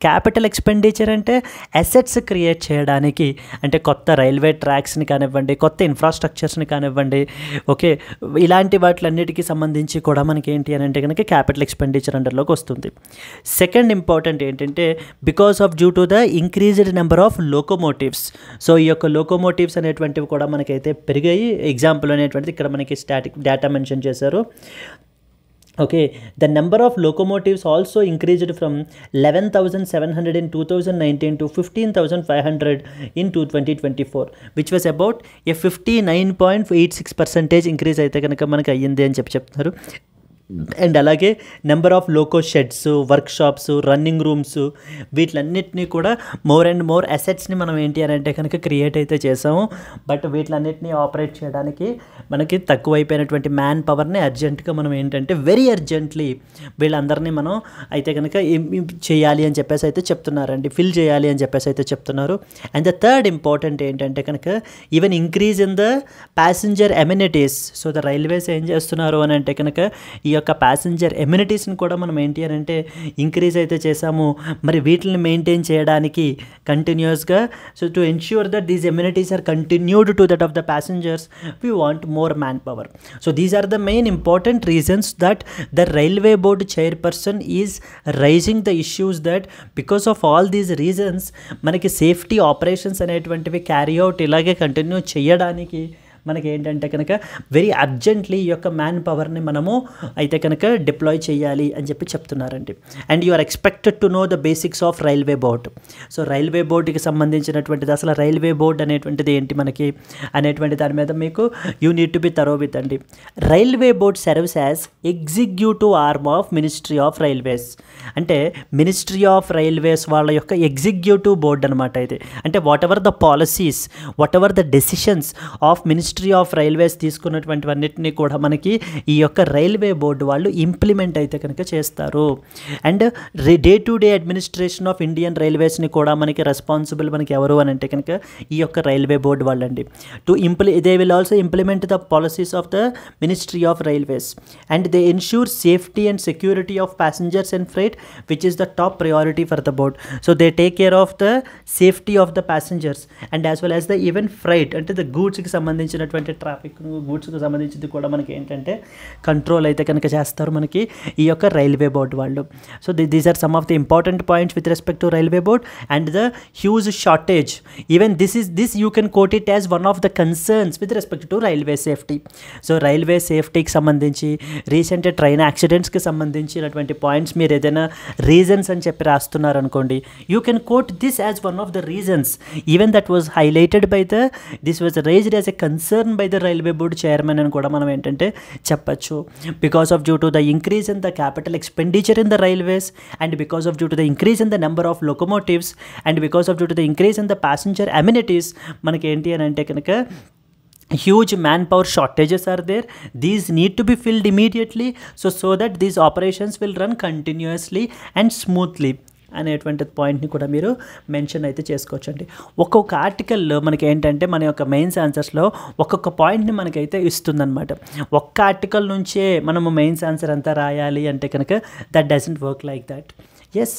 A: క్యాపిటల్ ఎక్స్పెండిచర్ అంటే అసెట్స్ క్రియేట్ చేయడానికి, అంటే కొత్త రైల్వే ట్రాక్స్ని కానివ్వండి, కొత్త ఇన్ఫ్రాస్ట్రక్చర్స్ని కానివ్వండి, ఓకే, ఇలాంటి వాటిలన్నిటికీ సంబంధించి కూడా మనకి ఏంటి అని అంటే కనుక క్యాపిటల్ ఎక్స్పెండిచర్ అండర్లోకి వస్తుంది. సెకండ్ ఇంపార్టెంట్ ఏంటంటే due to the increased number of locomotives. So ఈ యొక్క లోకోమోటివ్స్ అనేటువంటివి కూడా మనకైతే పెరిగాయి. ఎగ్జాంపుల్ అనేటువంటిది ఇక్కడ మనకి స్టాటిక్ డేటా మెన్షన్ చేశారు. Okay, the number of locomotives also increased from 11,700 in 2019 to 15,500 in 2024, which was about a 59.86% increase అయితే కనుక మనకి అయ్యింది అని చెప్తున్నారు. అండ్ అలాగే number of loco sheds, workshops, running rooms, వీటిలన్నిటినీ కూడా మోర్ అండ్ మోర్ అసెట్స్ని మనం ఏంటి అని అంటే కనుక క్రియేట్ అయితే చేసాము. బట్ వీటిలన్నిటినీ ఆపరేట్ చేయడానికి మనకి తక్కువైపోయినటువంటి మ్యాన్ పవర్ని అర్జెంటుగా మనం ఏంటంటే వెరీ అర్జెంట్లీ వీళ్ళందరినీ మనం అయితే కనుక చేయాలి అని చెప్పేసి అయితే చెప్తున్నారండి, ఫిల్ చేయాలి అని చెప్పేసి అయితే చెప్తున్నారు. అండ్ ద థర్డ్ ఇంపార్టెంట్ ఏంటంటే కనుక even increase in the passenger amenities. So the railways ఏం చేస్తున్నారు అని అంటే కనుక ఈ యొక్క ప్యాసింజర్ ఎమ్యూనిటీస్ని కూడా మనం ఏంటి అని అంటే ఇంక్రీజ్ అయితే చేసాము. మరి వీటిని మెయింటైన్ చేయడానికి కంటిన్యూస్గా, so to ensure that these amenities are continued to that of the passengers we want more manpower. So these are the main important reasons that the railway board chairperson is raising the issues that because of all these reasons మనకి సేఫ్టీ ఆపరేషన్స్ అనేటువంటివి క్యారీ అవుట్ ఇలాగే కంటిన్యూ చేయడానికి మనకి ఏంటంటే కనుక వెరీ అర్జెంట్లీ ఈ యొక్క మ్యాన్ పవర్ని మనము అయితే కనుక డిప్లాయ్ చేయాలి అని చెప్పి చెప్తున్నారండి. And you are expected to know the basics of railway board. So railway బోర్డుకి సంబంధించినటువంటిది అసలు రైల్వే బోర్డ్ అనేటువంటిది ఏంటి మనకి అనేటువంటి దాని మీద మీకు you need to be thorough with అండి. Railway board serves as executive arm of ministry of railways. అంటే మినిస్ట్రీ ఆఫ్ రైల్వేస్ వాళ్ళ యొక్క ఎగ్జిక్యూటివ్ బోర్డ్ అనమాట ఇది. అంటే whatever the policies, whatever the decisions of ministry ministry of railways తీసుకున్నటువంటివన్నిటిని కూడా మనకి ఈ యొక్క రైల్వే బోర్డు వాళ్ళు ఇంప్లిమెంట్ అయితే కనుక చేస్తారు. And day to day administration of Indian రైల్వేస్ని కూడా మనకి రెస్పాన్సిబుల్ మనకి ఎవరు అని అంటే కనుక ఈ యొక్క రైల్వే బోర్డు వాళ్ళండి. They will also implement the policies of the ministry of railways and they ensure safety and security of passengers and freight which is the top priority for the board. So they take care of the safety of the passengers and as well as the even freight అంటే ద గూడ్స్కి సంబంధించినటువంటి ట్రాఫిక్ గూడ్స్కి సంబంధించింది కూడా మనకి ఏంటంటే కంట్రోల్ అయితే కనుక చేస్తారు మనకి ఈ యొక్క రైల్వే బోర్డు వాళ్ళు. So these are some of the important points with respect to railway board and the huge shortage. Even this you can quote it as one of the concerns with respect to railway safety. So railway సేఫ్టీకి సంబంధించి రీసెంట్ ట్రైన్ యాక్సిడెంట్స్కి సంబంధించినటువంటి పాయింట్స్ మీరు ఏదైనా రీజన్స్ అని చెప్పి రాస్తున్నారు అనుకోండి, you can coat this as one of the reasons even that was highlighted by this was raised as a concern by the railway board chairman అని కూడా మనం ఏంటంటే చెప్పచ్చు. Because of due to the increase in the capital expenditure in the railways and because of due to the increase in the number of locomotives and because of due to the increase in the passenger amenities మనకి ఏంటి అని అంటే కనుక huge manpower shortages are there. These need to be filled immediately so that these operations will run continuously and smoothly అనేటువంటి పాయింట్ని కూడా మీరు మెన్షన్ అయితే చేసుకోవచ్చండి. ఒక్కొక్క ఆర్టికల్లో మనకి ఏంటంటే మన యొక్క మెయిన్స్ ఆన్సర్స్లో ఒక్కొక్క పాయింట్ని మనకైతే ఇస్తుందన్నమాట. ఒక్క ఆర్టికల్ నుంచే మనము మెయిన్స్ ఆన్సర్ అంతా రాయాలి అంటే కనుక that doesn't work like that. Yes,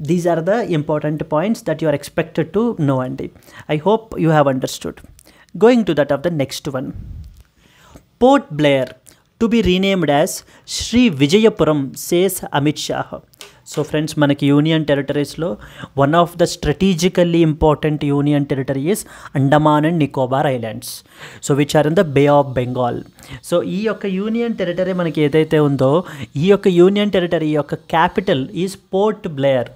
A: these are the important points that you are expected to know andi. I hope you have understood. Going to that of the next one. Port Blair to be renamed as Sri Vijayapuram, says Amit Shah. So friends union యూనియన్ టెరిటరీస్లో one of the strategically important union territory is Andaman and Nicobar islands, so which are in the Bay of Bengal. So ఈ యొక్క యూనియన్ టెరిటరీ మనకి ఏదైతే ఉందో ఈ యొక్క యూనియన్ టెరిటరీ యొక్క క్యాపిటల్ ఈజ్ పోర్ట్ బ్లేయర్.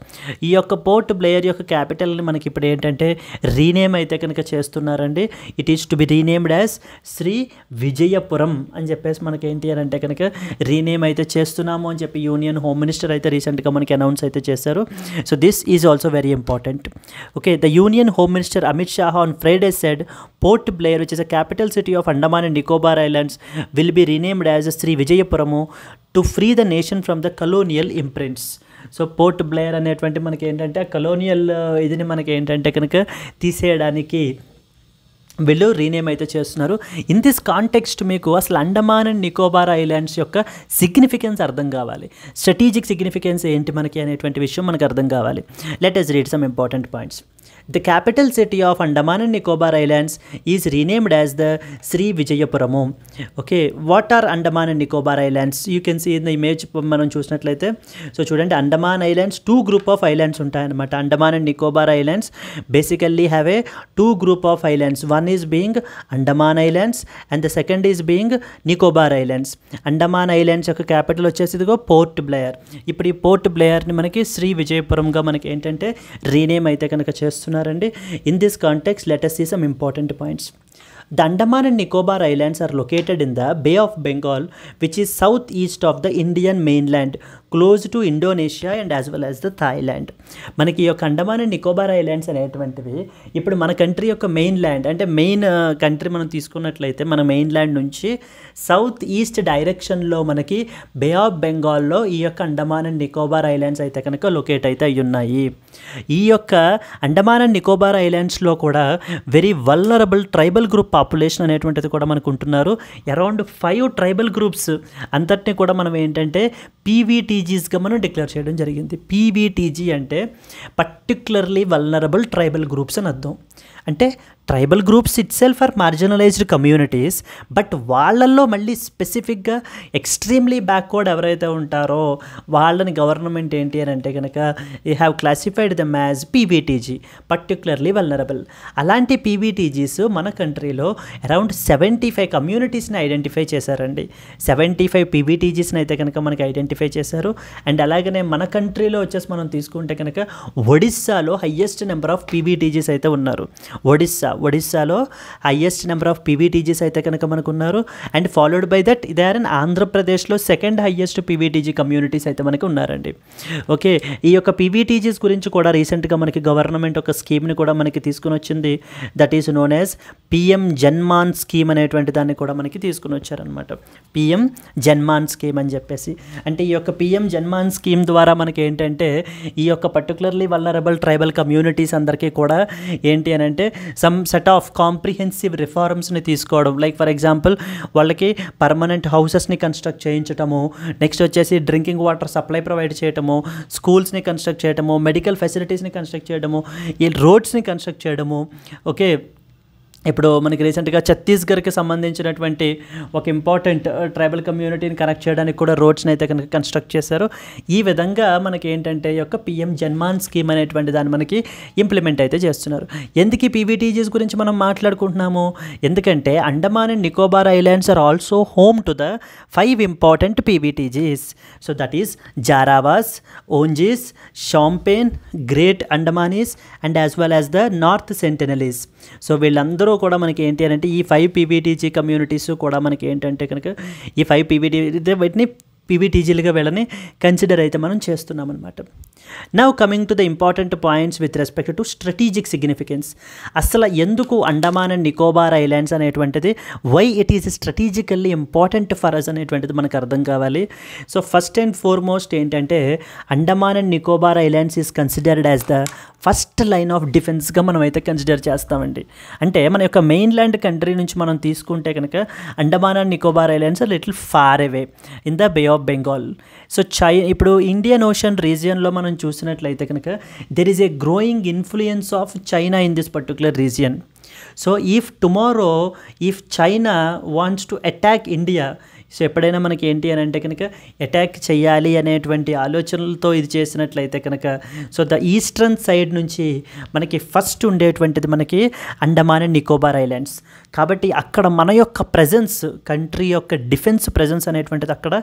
A: ఈ యొక్క పోర్ట్ బ్లేయర్ యొక్క క్యాపిటల్ని మనకి ఇప్పుడు ఏంటంటే రీనేమ్ అయితే కనుక చేస్తున్నారండి. It is to be renamed as Shri Vijayapuram అని చెప్పేసి మనకి ఏంటి అని అంటే కనుక రీనేమ్ అయితే చేస్తున్నాము అని చెప్పి యూనియన్ హోమ్ మినిస్టర్ అయితే రీసెంట్గా మనకి అనౌన్స్ అయితే చేశారు. So this is also very important. Okay, the union home minister Amit Shah on Friday said Port Blair which is a capital city of Andaman and Nicobar islands will be renamed as Shri Vijayapuram to free the nation from the colonial imprints. So Port Blair అనేటువంటి మనకి ఏంటంటే కలోనియల్ ఇదిని మనకి ఏంటంటే కనుక తీసేయడానికి వీళ్ళు రీనేమ్ అయితే చేస్తున్నారు. ఇన్ దిస్ కాంటెక్స్ట్ మీకు అసలు అండమాన్ అండ్ నికోబార్ ఐలాండ్స్ యొక్క సిగ్నిఫికెన్స్ అర్థం కావాలి, స్ట్రాటజిక్ సిగ్నిఫికెన్స్ ఏంటి మనకి అనేటువంటి విషయం మనకు అర్థం కావాలి. Let us read some important points. The capital city of Andaman and Nicobar Islands is renamed as the Sri Vijayapuramu. Okay, what are Andaman and Nicobar Islands? You can see in the image మనం చూసినట్లయితే. సో చూడండి, Andaman islands two group of islands ఉంటాయన్నమాట. Andaman and Nicobar islands basically have a two group of islands. One is being Andaman islands and the second is being Nicobar islands. Andaman islands యొక్క క్యాపిటల్ వచ్చేసి ఇదిగో పోర్ట్ బ్లేయర్. ఇప్పుడు ఈ పోర్ట్ బ్లేయర్ని మనకి శ్రీ విజయపురంగా మనకి ఏంటంటే రీనేమ్ అయితే కనుక చేస్తున్నారు. In this context, let us see some important points. The Andaman and Nicobar Islands are located in the Bay of Bengal, which is southeast of the Indian mainland, close to Indonesia and as well as the Thailand. మనకి ఈ యొక్క అండమాన్ అండ్ నికోబార్ ఐలాండ్స్ అనేటువంటివి ఇప్పుడు మన కంట్రీ యొక్క మెయిన్ ల్యాండ్ అంటే మెయిన్ కంట్రీ మనం తీసుకున్నట్లయితే మన మెయిన్ ల్యాండ్ నుంచి సౌత్ ఈస్ట్ డైరెక్షన్లో మనకి బే ఆఫ్ బెంగాల్లో ఈ యొక్క అండమాన్ అండ్ నికోబార్ ఐలాండ్స్ అయితే కనుక లొకేట్ అయితే అయి ఉన్నాయి. ఈ యొక్క అండమాన్ అండ్ నికోబార్ ఐలాండ్స్లో కూడా very vulnerable tribal group population అనేటువంటిది కూడా మనకు ఉంటున్నారు. అరౌండ్ 5 ట్రైబల్ గ్రూప్స్ అంతటిని కూడా మనం ఏంటంటే పీవీటీజీస్గా మనం డిక్లేర్ చేయడం జరిగింది. పీవీటీజీ అంటే పర్టిక్యులర్లీ వల్నరబుల్ ట్రైబల్ గ్రూప్స్ అని అర్థం. అంటే tribal groups itself are marginalized communities, but వాళ్ళల్లో మళ్ళీ స్పెసిఫిక్గా ఎక్స్ట్రీమ్లీ బ్యాక్వర్డ్ ఎవరైతే ఉంటారో వాళ్ళని గవర్నమెంట్ ఏంటి అని అంటే కనుక you have classified them as PVTG, particularly vulnerable. అలాంటి పీవీటీజీస్ మన కంట్రీలో అరౌండ్ 75 కమ్యూనిటీస్ని ఐడెంటిఫై చేశారండి. 75 పీవీటీజీస్ని అయితే కనుక మనకి ఐడెంటిఫై చేశారు. అండ్ అలాగనే మన కంట్రీలో వచ్చేసి మనం తీసుకుంటే కనుక ఒడిస్సాలో హయ్యెస్ట్ నెంబర్ ఆఫ్ పీవీటీజీస్ అయితే ఉన్నారు. ఒడిస్సా ఒడిస్సాలో హైయెస్ట్ నెంబర్ ఆఫ్ పీవీటీజీస్ అయితే కనుక మనకు ఉన్నారు. And followed by that they are in ఆంధ్రప్రదేశ్లో సెకండ్ హైయెస్ట్ పీవీటీజీ కమ్యూనిటీస్ అయితే మనకు ఉన్నారండి. ఓకే, ఈ యొక్క పీవీటీజీస్ గురించి కూడా రీసెంట్గా మనకి గవర్నమెంట్ ఒక స్కీమ్ని కూడా మనకి తీసుకుని వచ్చింది. That is known as PM Janman scheme అనేటువంటి దాన్ని కూడా మనకి తీసుకుని వచ్చారనమాట. పిఎం జన్మాన్ స్కీమ్ అని చెప్పేసి, అంటే ఈ యొక్క పిఎం జన్మాన్ స్కీమ్ ద్వారా మనకి ఏంటంటే ఈ యొక్క పర్టికులర్లీ వల్నరబుల్ ట్రైబల్ కమ్యూనిటీస్ అందరికీ కూడా ఏంటి అని అంటే సమ్ సెట్ ఆఫ్ కాంప్రిహెన్సివ్ రిఫార్మ్స్ని తీసుకోవడం. లైక్ ఫర్ ఎగ్జాంపుల్ వాళ్ళకి పర్మనెంట్ హౌసెస్ని కన్స్ట్రక్ట్ చేయించటము, నెక్స్ట్ వచ్చేసి డ్రింకింగ్ వాటర్ సప్లై ప్రొవైడ్ చేయటము, స్కూల్స్ని కన్స్ట్రక్ట్ చేయడము, మెడికల్ ఫెసిలిటీస్ని కన్స్ట్రక్ట్ చేయడము, ఈ రోడ్స్ని కన్స్ట్రక్ట్ చేయడము. ఓకే, ఇప్పుడు మనకి రీసెంట్గా ఛత్తీస్గఢ్కి సంబంధించినటువంటి ఒక ఇంపార్టెంట్ ట్రైబల్ కమ్యూనిటీని కనెక్ట్ చేయడానికి కూడా రోడ్స్ని అయితే కనుక కన్స్ట్రక్ట్ చేశారు. ఈ విధంగా మనకి ఏంటంటే ఈ యొక్క పిఎం జన్మాన్ స్కీమ్ అనేటువంటి దాన్ని మనకి ఇంప్లిమెంట్ అయితే చేస్తున్నారు. ఎందుకు ఈ పీవీటీజీస్ గురించి మనం మాట్లాడుకుంటున్నాము? ఎందుకంటే Andaman and Nicobar islands are also home to the 5 important PVTGs. So that is Jarawas, Onges, Shompen, great Andamanese and as well as the North Sentinelese. సో వీళ్ళందరూ కూడా మనకి ఏంటి అని అంటే ఈ 5 పీవీటీజీ కమ్యూనిటీస్ కూడా మనకి ఏంటంటే కనుక ఈ 5 పీవీటీ వీటిని పీవీటీజీలుగా వీళ్ళని కన్సిడర్ అయితే మనం చేస్తున్నాం అనమాట. Now coming to the important points with respect to strategic significance. అసలు ఎందుకు అండమాన్ అండ్ నికోబార్ ఐలాండ్స్ అనేటువంటిది why it is strategically important for us అనేటువంటిది మనకు అర్థం కావాలి. సో ఫస్ట్ అండ్ ఫార్మోస్ట్ ఏంటంటే Andaman and Nicobar islands is considered as the first line of డిఫెన్స్గా మనం అయితే కన్సిడర్ చేస్తామండి. అంటే మన యొక్క మెయిన్లాండ్ కంట్రీ నుంచి మనం తీసుకుంటే కనుక Andaman and Nicobar islands are little far away in the Bay of Bengal. So ఇప్పుడు ఇండియన్ ఓషన్ రీజియన్లో మనం చూసినట్లయితే కనుక there is a growing influence of China in this particular region. So if tomorrow if China wants to attack India, so ఎప్పుడైనా మనకి ఏంటి అని అంటే కనుక అటాక్ చేయాలి అనేటువంటి ఆలోచనలతో ఇది చేసినట్లయితే కనుక సో ద ఈస్టర్న్ సైడ్ నుంచి మనకి ఫస్ట్ ఉండేటువంటిది మనకి అండమాన్ అండ్ నికోబార్ ఐలాండ్స్. కాబట్టి అక్కడ మన యొక్క ప్రజెన్స్, కంట్రీ యొక్క డిఫెన్స్ ప్రజెన్స్ అనేటువంటిది అక్కడ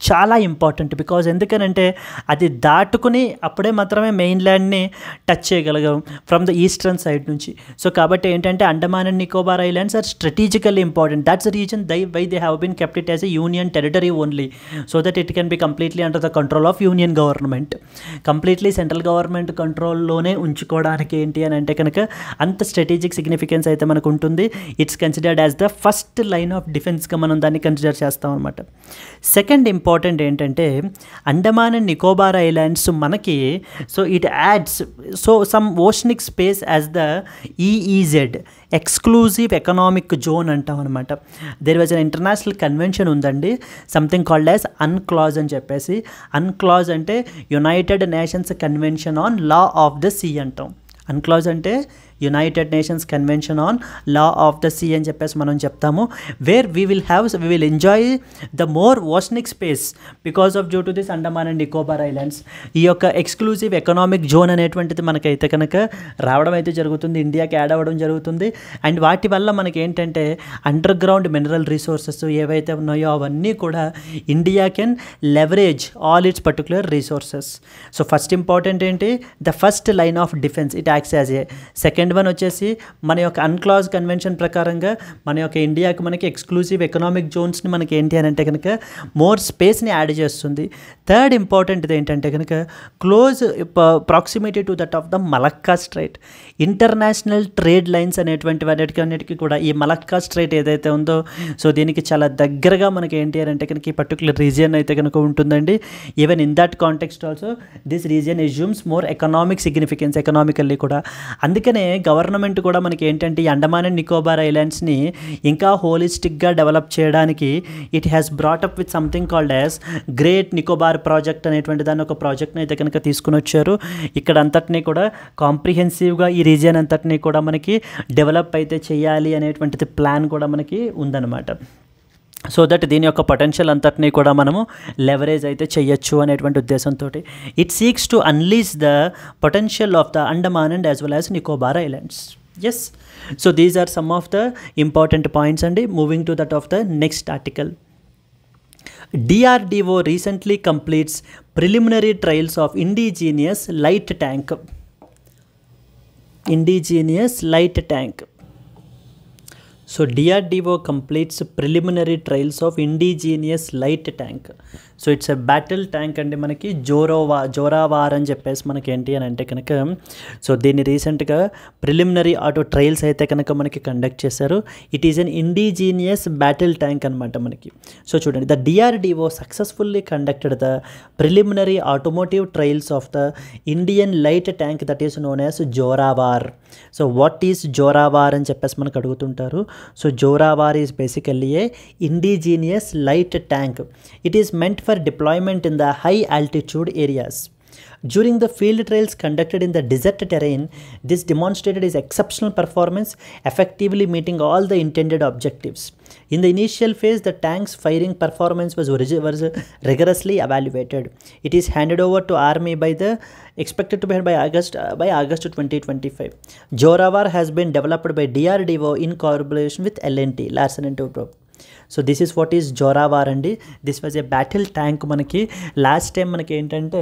A: చాలా ఇంపార్టెంట్. బికాజ్ ఎందుకనంటే అది దాటుకుని అప్పుడే మాత్రమే మెయిన్ ల్యాండ్ని టచ్ చేయగలిగాం ఫ్రమ్ ద ఈస్టర్న్ సైడ్ నుంచి. సో కాబట్టి ఏంటంటే Andaman and Nicobar islands are strategically important. That's the reason why they have been kept it as a union territory only, so that it can be completely under the control of union government. Completely central government కంట్రోల్లోనే ఉంచుకోవడానికి ఏంటి అని అంటే కనుక అంత స్ట్రాటజిక్ సిగ్నిఫికెన్స్ అయితే మనకు ఉంటుంది. It's considered as the first line of డిఫెన్స్గా మనం దాన్ని కన్సిడర్ చేస్తాం అనమాట. సెకండ్ ఇంపార్టెంట్ ఏంటంటే అండమాన్ అండ్ నికోబార్ ఐలాండ్స్ మనకి so it adds so some oceanic space as the EEZ exclusive economic zone అంటాం అనమాట. There was an international convention ఉందండి, సంథింగ్ కాల్డ్ యాజ్ అన్క్లాజ్ అని చెప్పేసి. అన్క్లాజ్ అంటే United Nations convention on law of the sea అంటాం. అన్క్లాజ్ అంటే United Nations convention on law of the see అని చెప్పేసి మనం చెప్తాము. Where we will enjoy the more oceanic space because of due to this Andaman and Nicobar islands. ఈ యొక్క ఎక్స్క్లూజివ్ ఎకనామిక్ జోన్ అనేటువంటిది మనకైతే కనుక రావడం అయితే జరుగుతుంది, ఇండియాకి యాడ్ అవ్వడం జరుగుతుంది. అండ్ వాటి వల్ల మనకి ఏంటంటే అండర్ గ్రౌండ్ మినరల్ రిసోర్సెస్ ఏవైతే ఉన్నాయో అవన్నీ కూడా India can leverage all its particular resources. So first important ఏంటి, the first line of defence it acts as a. Second one వచ్చేసి మన యొక్క అన్క్లాజ్ కన్వెన్షన్ ప్రకారంగా మన యొక్క ఇండియాకి మనకి ఎక్స్క్లూజివ్ ఎకనామిక్ జోన్స్ని మనకి ఏంటి అని అంటే కనుక మోర్ స్పేస్ని యాడ్ చేస్తుంది. థర్డ్ ఇంపార్టెంట్ది ఏంటంటే కనుక close proximity to that of the Malacca straight. International trade lines అనేటువంటి వాటికి కూడా ఈ మలక్కా స్ట్రైట్ ఏదైతే ఉందో సో దీనికి చాలా దగ్గరగా మనకి ఏంటి అని అంటే కనుక ఈ పర్టికులర్ రీజియన్ అయితే కనుక ఉంటుందండి. Even in that context also this region assumes more economic significance economically కూడా. అందుకనే గవర్నమెంట్ కూడా మనకి ఏంటంటే ఈ అండమాన్ అండ్ నికోబార్ ఐలాండ్స్ని ఇంకా హోలిస్టిక్గా డెవలప్ చేయడానికి it has brought up with something called as great Nicobar project అనేటువంటి దాన్ని ఒక ప్రాజెక్ట్ని అయితే కనుక తీసుకుని వచ్చారు. ఇక్కడ అంతటినీ కూడా కాంప్రిహెన్సివ్గా ఈ రీజియన్ అంతటినీ కూడా మనకి డెవలప్ అయితే చేయాలి అనేటువంటిది ప్లాన్ కూడా మనకి ఉందన్నమాట. సో దట్ దీని యొక్క పొటెన్షియల్ అంతటినీ కూడా మనము లెవరేజ్ అయితే చేయొచ్చు అనేటువంటి ఉద్దేశంతో it seeks to unleash the potential of the Andaman and as well as Nicobar islands. Yes, so these are some of the important points అండి. Moving to that of the next article. DRDO recently completes preliminary trials of indigenous light tank. So DRDO completes preliminary trials of indigenous light tank. So it's a battle tank అండి, మనకి జోరావార్ అని చెప్పేసి మనకి ఏంటి అని అంటే కనుక సో దీన్ని రీసెంట్గా ప్రిలిమినరీ ట్రయల్స్ అయితే కనుక మనకి కండక్ట్ చేశారు. It is an indigenous battle tank అనమాట మనకి. సో చూడండి, the DRDO successfully conducted the preliminary automotive trials of the Indian light tank that is known as Zorawar. So what is Zorawar అని చెప్పేసి మనకు అడుగుతుంటారు. So Zorawar is basically a indigenous light tank. It is meant for deployment in the high altitude areas. During the field trials conducted in the desert terrain, this demonstrated its exceptional performance, effectively meeting all the intended objectives. In the initial phase, the tank's firing performance was rigorously evaluated. It is handed over to Army expected to be by August 2025. Joravar has been developed by DRDO in collaboration with L&T, Larsen & Toubro. So this is what is Zorawar అండి. This was a battle tank. మనకి లాస్ట్ టైం మనకి ఏంటంటే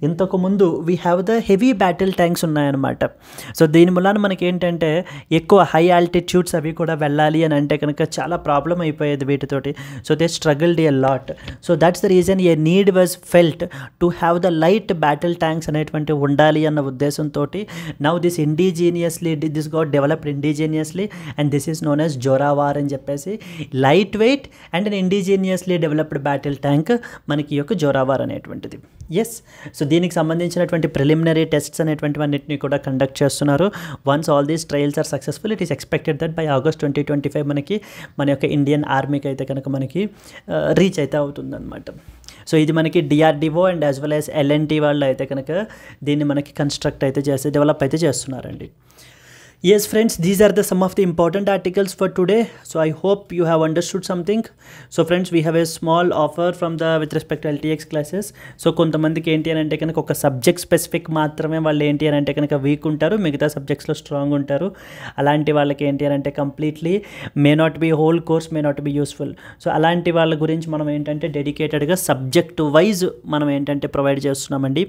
A: ఇంతకుముందు we have the heavy battle tanks ఉన్నాయన్నమాట. సో దీని వలన మనకి ఏంటంటే ఎక్కువ హై ఆల్టిట్యూడ్స్ అవి కూడా వెళ్ళాలి అని అంటే కనుక చాలా ప్రాబ్లం అయిపోయేది వీటితోటి. So they struggled a lot. So that's the reason a need was felt to have the light battle tanks అనేటువంటి ఉండాలి అన్న ఉద్దేశంతో now this got developed indigenously and this is known as Zorawar అని చెప్పేసి light weight and an indigenously developed battle tank మనకి యొక్క జోరావార్ అనేటువంటిది. ఎస్, సో దీనికి సంబంధించినటువంటి ప్రిలిమినరీ టెస్ట్స్ అనేటువంటివన్నిటిని కూడా కండక్ట్ చేస్తున్నారు. Once all these trials are successful, it is expected that by August 2025 మనకి మన యొక్క ఇండియన్ ఆర్మీకి అయితే కనుక మనకి రీచ్ అయితే అవుతుందన్నమాట. సో ఇది మనకి DRDO and as well as L&T వాళ్ళు అయితే కనుక దీన్ని మనకి కన్స్ట్రక్ట్ అయితే డెవలప్ అయితే చేస్తున్నారండి. Yes friends, these are some of the important articles for today. So I hope you have understood something. So friends, we have a small offer with respect to LTX classes. So కొంతమందికి ఏంటి అని అంటే కనుక ఒక సబ్జెక్ట్ స్పెసిఫిక్ మాత్రమే వాళ్ళు ఏంటి అని అంటే కనుక వీక్ ఉంటారు, మిగతా సబ్జెక్ట్స్లో స్ట్రాంగ్ ఉంటారు. అలాంటి వాళ్ళకి ఏంటి అని అంటే completely whole course may not be useful. So అలాంటి వాళ్ళ గురించి మనం ఏంటంటే డెడికేటెడ్గా సబ్జెక్ట్ వైజ్ మనం ఏంటంటే ప్రొవైడ్ చేస్తున్నామండి.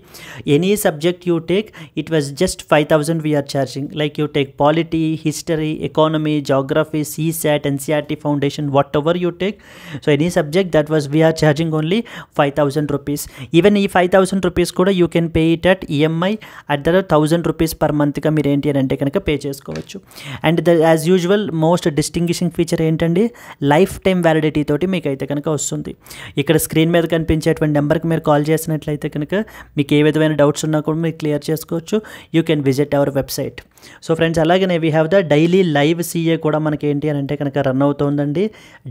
A: Any subject you take, it was just 5,000 we are charging. Like you take polity, history, economy, geography, CSAT, NCERT foundation, whatever you take. So any subject that we are charging only 5,000 rupees. Even if 5,000 rupees kuda you can pay it at EMI at the 1,000 rupees per month ka meer enti ante kanaka pay chesukovachu. And as usual most distinguishing feature ఏంటండి, లైఫ్ టైం వ్యాలిడిటీ తోటి మీకు అయితే కనుక వస్తుంది. ఇక్కడ స్క్రీన్ మీద కనిపించేటువంటి నెంబర్కి మీరు కాల్ చేసినట్లయితే కనుక మీకు ఏ విధమైన డౌట్స్ ఉన్నా కూడా మీరు క్లియర్ చేసుకోవచ్చు. You can visit our website. So friends, అలాగనే we have the daily live CA కూడా మనకి ఏంటి అని అంటే కనుక రన్ అవుతుందండి.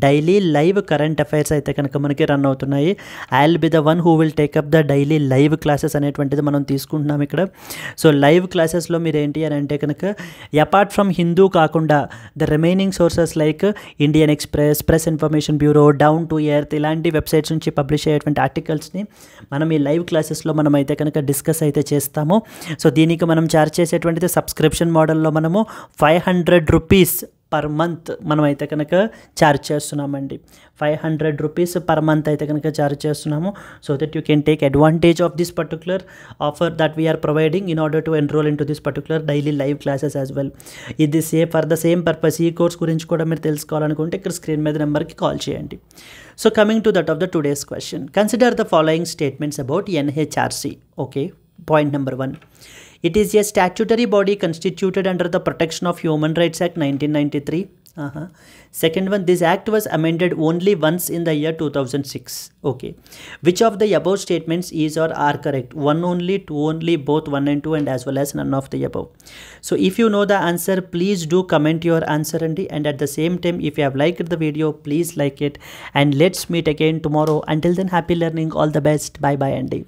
A: డైలీ లైవ్ కరెంట్ అఫైర్స్ అయితే కనుక మనకి రన్ అవుతున్నాయి. I will be the one who will take up the daily live classes అనేటువంటిది మనం తీసుకుంటున్నాం ఇక్కడ. సో లైవ్ క్లాసెస్లో మీరు ఏంటి అని అంటే కనుక అపార్ట్ ఫ్రమ్ హిందూ కాకుండా the remaining sources like Indian express, press information bureau, down to earth ఇలాంటి వెబ్సైట్స్ నుంచి పబ్లిష్ అయ్యేటువంటి ఆర్టికల్స్ని మనం ఈ లైవ్ క్లాసెస్లో మనం అయితే కనుక డిస్కస్ అయితే చేస్తాము. సో దీనికి మనం చార్జ్ చేసేటువంటిది సబ్స్క్రిప్షన్ మోడల్లో మనము 500 రూపీస్ పర్ మంత్ మనం అయితే కనుక ఛార్జ్ చేస్తున్నామండి. 500 రూపీస్ పర్ మంత్ అయితే కనుక ఛార్జ్ చేస్తున్నాము. So that you can take advantage of this particular offer that we are providing in order to enrol into this particular daily live classes as well. ఇది ఫర్ ద సేమ్ పర్పస్ ఈ కోర్స్ గురించి కూడా మీరు తెలుసుకోవాలనుకుంటే ఇక్కడ స్క్రీన్ మీద నెంబర్కి కాల్ చేయండి. So coming to that of the today's question, consider the following statements about NHRC. Okay, point number 1. It is a statutory body constituted under the Protection of Human Rights Act 1993. Second one, this act was amended only once in the year 2006. Okay. Which of the above statements is or are correct? 1 only, 2 only, both 1 and 2, and as well as none of the above. So if you know the answer, please do comment your answer and at the same time, if you have liked the video, please like it, and let's meet again tomorrow. Until then, happy learning. All the best. Bye bye, Andy.